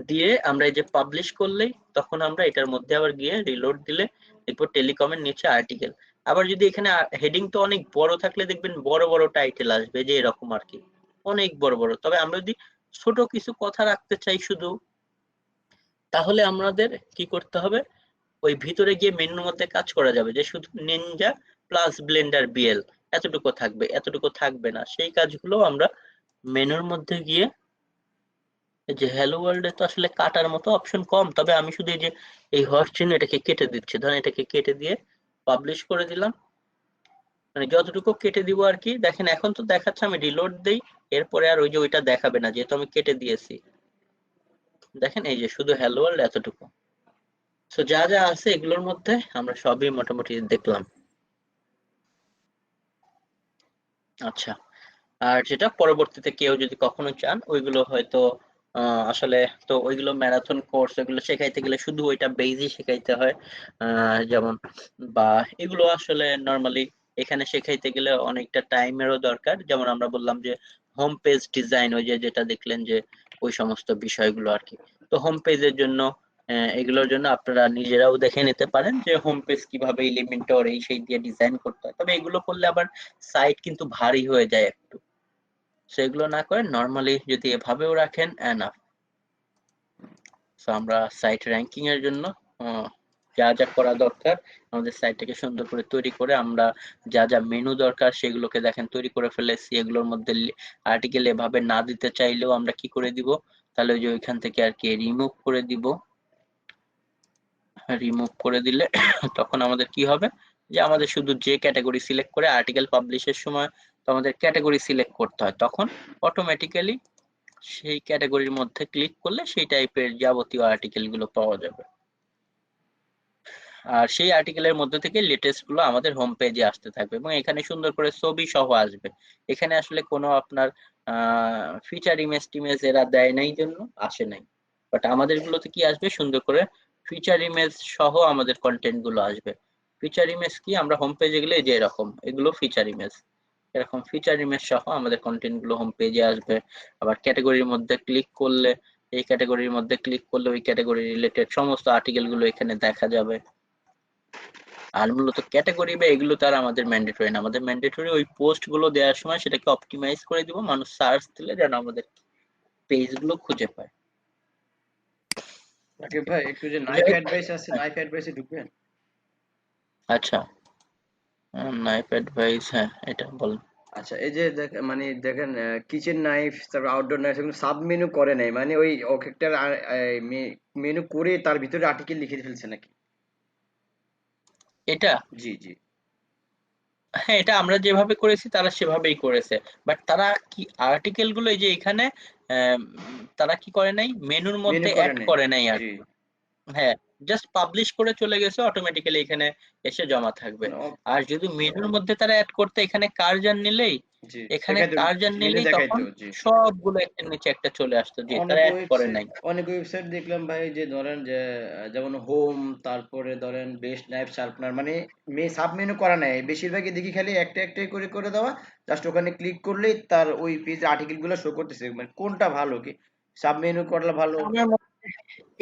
দিয়ে আমরা এই যে পাবলিশ করলেই তখন আমরা এটার মধ্যে আবার গিয়ে রিলোড দিলে এরপর টেলিকমের নিচে আর্টিকেল। আবার যদি এখানে হেডিং তো অনেক বড় থাকলে দেখবেন বড় বড় টাইটেল আসবে, যে এরকম আর কি, অনেক বড় বড়। তবে আমরা যদি ছোট কিছু কথা রাখতে চাই শুধু, তাহলে আমাদের কি করতে হবে, ওই ভিতরে গিয়ে মেনুর মধ্যে কাজ করা যাবে, যে শুধু নিনজা প্লাস ব্লেন্ডার বিএল এতটুকু থাকবে, এতটুকু থাকবে না, সেই কাজগুলো আমরা মেনুর মধ্যে গিয়ে, এই যে হ্যালো ওয়ার্ল্ডে তো আসলে কাটার মতো অপশন কম, তবে আমি শুধু এই যে এই হর্স চিহ্ন এটাকে কেটে দিচ্ছি, ধরেন এটাকে কেটে দিয়ে পাবলিশ করে দিলাম, মানে যতটুকু কেটে দিব আর কি। দেখেন এখন তো দেখাচ্ছে, আমি রিলোড দেই, এরপরে আর ওই যে ওইটা দেখাবে না যেহেতু আমি কেটে দিয়েছি। দেখেন এই যে শুধু হ্যালো ওয়ার্ল্ড এতটুকু। সো যা যা আছে এগুলোর মধ্যে আমরা সবই মোটামুটি দেখলাম। আচ্ছা, আর যেটা পরবর্তীতে কেউ যদি কখনো চান ওইগুলো হয়তো আসলে, তো ওইগুলো ম্যারাথন কোর্স, ওইগুলো শেখাইতে গেলে শুধু ওইটা বেসই শেখাইতে হয়, যেমন, বা এগুলো আসলে নরমালি এখানে শেখাইতে গেলে অনেকটা টাইমেরও দরকার। যেমন আমরা বললাম যে হোম পেজ ডিজাইন, ওই যে যেটা দেখলেন যে ওই সমস্ত বিষয়গুলো আর কি। তো হোম পেজের জন্য এগুলোর জন্য আপনারা নিজেরাও দেখে নিতে পারেন যে হোম পেজ কিভাবে এলিমেন্টর এই সেই দিয়ে ডিজাইন করতে হয়। তবে এগুলো করলে আবার সাইট কিন্তু ভারী হয়ে যায় একটু, সেগুলো না করে নরমালি যদি এভাবেও রাখেন এনাফ। সো আমরা সাইট র্যাঙ্কিং এর জন্য যা যা করা দরকার আমাদের সাইটটাকে সুন্দর করে তৈরি করে আমরা যা যা মেনু দরকার সেগুলোকে দেখেন তৈরি করে ফেলেছি। এগুলোর মধ্যে আর্টিকেল এভাবে না দিতে চাইলেও আমরা কি করে দিব, তাহলে ওই যে ওইখান থেকে আর কি রিমুভ করে দিব। রিমুভ করে দিলে তখন আমাদের কি হবে, যে আমাদের শুধু যে ক্যাটাগরি সিলেক্ট করে আর্টিকেল পাবলিশের সময় তো আমাদের ক্যাটাগরি সিলেক্ট করতে হয়, তখন অটোমেটিক্যালি সেই ক্যাটাগরির মধ্যে ক্লিক করলে সেই টাইপের যাবতীয় আর্টিকেল গুলো পাওয়া যাবে। আর সেই আর্টিকেলের মধ্যে থেকে লেটেস্ট গুলো আমাদের হোম পেজে আসতে থাকবে এবং এখানে সুন্দর করে ছবি সহ আসবে। এখানে আসলে কোনো আপনার ফিচার ইমেজ টিমেজ এরা দেয় নাই জন্য আসে নাই, বাট আমাদের গুলোতে কি আসবে, সুন্দর করে ফিচার ইমেজ সহ আমাদের কন্টেন্ট গুলো আসবে। ফিচার ইমেজ কি, আমরা হোম পেজে গেলে যে এরকম এগুলো ফিচার ইমেজ, এরকম ফিচার ইমেজ সহ আমাদের কন্টেন্ট গুলো হোম পেজে আসবে। আবার ক্যাটাগরির মধ্যে ক্লিক করলে, এই ক্যাটাগরির মধ্যে ক্লিক করলে ওই ক্যাটাগরি রিলেটেড সমস্ত আর্টিকেল গুলো এখানে দেখা যাবে। আর মূলত ক্যাটাগরি বা এগুলো তার আমাদের ম্যান্ডেটরি না, আমাদের ম্যান্ডেটরি ওই পোস্ট গুলো দেওয়ার সময় সেটাকে অপটিমাইজ করে দিব, মানুষ সার্চ দিলে যেন আমাদের পেজ গুলো খুঁজে পায়। ওকে ভাই, একটু যে নাইফ অ্যাডভাইস আছে, নাইফ অ্যাডভাইসে ঢুকবেন? আচ্ছা, নাইফ অ্যাডভাইস, হ্যাঁ এটা বলুন। আচ্ছা, এই যে মানে দেখেন কিচেন নাইফ, তারপর আউটডোর নাইফ, এগুলো সাব মেনু করে নাই, মানে ওই একটা মেনু করে তার ভিতরে আর্টিকেল লিখে ফেলছে নাকি? এটা জি জি। হ্যাঁ, এটা আমরা যেভাবে করেছি তারা সেভাবেই করেছে, বাট তারা কি আর্টিকেল গুলো এই যে এখানে তারা কি করে নাই, মেনুর মেনু মধ্যে করে অ্যাড নাই। করে নাই আর জি। হ্যাঁ, জাস্ট পাবলিশ করে চলে গেছে, অটোমেটিক্যালি এখানে এসে জমা থাকবে। মানে আর যদি মেনুর মধ্যে তারা অ্যাড করতে এখানে কার্জার নিলেই, জি, এখানে দেখাইতো, কার্জার মেনু নিলেই তখন দেখাইতো। জি। সবগুলো একটার নিচে একটা চলে আসতো, যে অনেক তারা অ্যাড করে ওয়েবসাইট, নাই। অনেক ওয়েবসাইট দেখলাম ভাই, যে ধরেন যে যেমন হোম, তারপরে ধরেন বেস্ট নাইফ শার্পনার, মানে সাব মেনু করা নাই, বেশিরভাগই দেখি খালি একটা একটাই করে করে দেওয়া, জাস্ট ওখানে ক্লিক করলেই তার ওই পেজে আর্টিকেল গুলো শো করতেছে। মানে কোনটা ভালো, কি সাব মেনু করলে ভালো? আমার মতে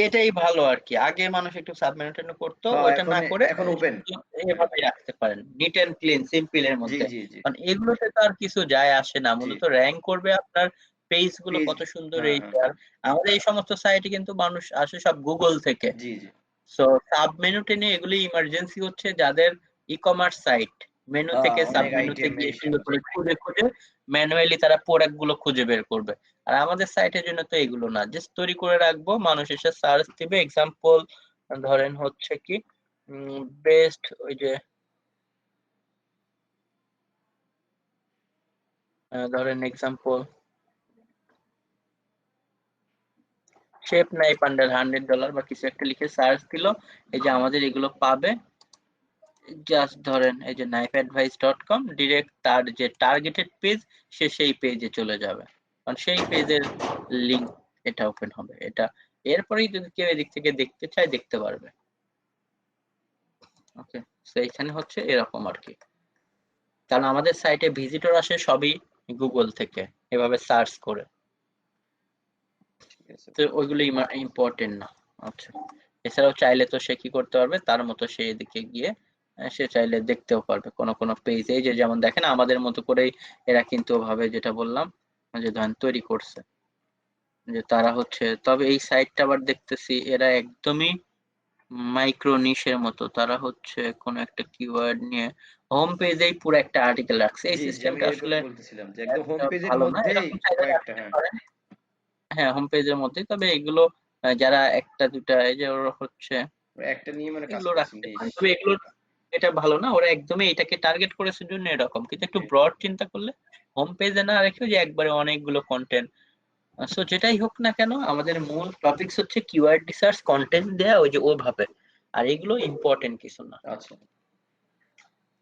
এটাই ভালো আর কি। আগে মানুষ একটু সাবমেনুটেশন করতো, হ্যাঁ, ওইটা এখন না করে এখন ওপেন। শুধু এভাবেই রাখতে পারেন, নিট এন্ড ক্লিন সিম্পল এর জি মধ্যে। জি জি কারণ এগুলোতে তো আর কিছু যায় আসে না, জি। মূলত র‍্যাঙ্ক করবে আপনার পেজ গুলো পেজ। কত সুন্দর হ্যাঁ এই হ্যাঁ। আর আমাদের এই সমস্ত সাইটে কিন্তু মানুষ আসে সব গুগল থেকে। জি জি সো সাব মেনু টেনে এগুলি ইমার্জেন্সি হচ্ছে যাদের ই কমার্স সাইট, মেনু হ্যাঁ, থেকে সাব অনেক মেনুতে আইটেম গিয়ে এই সুন্দর করে খুঁজে খুঁজে ম্যানুয়ালি তারা প্রোডাক্ট গুলো খুঁজে বের করবে। আর আমাদের সাইটের জন্য তো এগুলো না, জাস্ট তৈরি করে রাখবো, মানুষ এসে সার্চ দিবে। এক্সাম্পল ধরেন হচ্ছে কি বেস্ট, ওই যে ধরেন এক্সাম্পল শেপ নাইফ আন্ডার $100 বা কিছু একটা লিখে সার্চ দিল, এই যে আমাদের এগুলো পাবে। জাস্ট ধরেন এই যে knifeadvice.com, ডিরেক্ট তার যে টার্গেটেড পেজ সে সেই পেজে চলে যাবে, কারণ সেই পেজের লিংক এটা ওপেন হবে। এটা এরপরেই যদি কেউ এদিক থেকে দেখতে চায় দেখতে পারবে। ওকে, তো এখানে হচ্ছে এরকম আর কি, কারণ আমাদের সাইটে ভিজিটর আসে সবই গুগল থেকে এভাবে সার্চ করে, ঠিক আছে। তো ওইগুলো ইম্পর্টেন্ট না। আচ্ছা, এছাড়াও চাইলে তো সে কি করতে পারবে, তার মতো সে এদিকে গিয়ে সে চাইলে দেখতেও পারবে কোন কোন পেজ, এই যে যেমন দেখেন আমাদের মতো করেই এরা কিন্তু ভাবে, যেটা বললাম যে ধরেন তৈরি করছে, যে তারা হচ্ছে, তবে এই সাইটটা আবার দেখতেছি এরা একদমই মাইক্রো নিশের মতো, তারা হচ্ছে কোন একটা কিওয়ার্ড নিয়ে হোম পেজেই পুরো একটা আর্টিকেল রাখছে। এই জি জি, আমি সিস্টেমটা আসলে এরকমই বলতেছিলাম যে একদম হোম একটা পেজের ভালো না, মধ্যেই এরকম চাইলে কয়েকটা। রাখতে হ্যাঁ। পারেন। হ্যাঁ, হোম পেজের মধ্যেই, তবে এগুলো যারা একটা দুটা এই যে ওরা হচ্ছে একটা নিয়ে মানে কাজ এগুলো করছেন, রাখতে বেশ। পারেন, তবে এগুলো এটা ভালো না, ওরা একদমই এটাকে টার্গেট করেছে জন্য এরকম, কিন্তু একটু ব্রড চিন্তা করলে হোম পেজে না রেখে যে একবারে অনেকগুলো কন্টেন্ট। সো যেটাই হোক না কেন, আমাদের মূল টপিকস হচ্ছে কিওয়ার্ড রিসার্চ, কন্টেন্ট দেয়া ওই যে ওভাবে, আর এগুলো ইম্পর্টেন্ট কিছু না। আচ্ছা।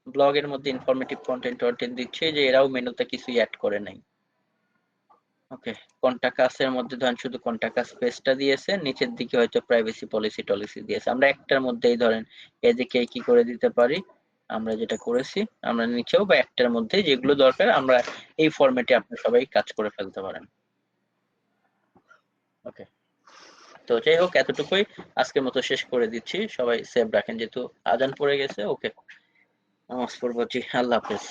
ব্লগের মধ্যে ইনফরমেটিভ কন্টেন্ট দিচ্ছে, যে এরাও মেনুতে কিছুই অ্যাড করে নাই। ওকে, কন্টাক্টাসের মধ্যে ধরেন শুধু কন্টাক্টাস পেজটা দিয়েছে, নিচের দিকে হয়তো প্রাইভেসি পলিসি টলিসি দিয়েছে। আমরা একটার মধ্যেই ধরেন এদিকে কি করে দিতে পারি, আমরা যেটা করেছি আমরা নিচেও বা একটার মধ্যে যেগুলো দরকার আমরা এই ফরম্যাটে আপনি সবাই কাজ করে ফেলতে পারেন। ওকে, তো যাই হোক এতটুকুই আজকের মতো শেষ করে দিচ্ছি। সবাই সেভ রাখেন, যেহেতু আজান পড়ে গেছে। ওকে, নামাজ পড়বো। জি, আল্লাহ হাফেজ।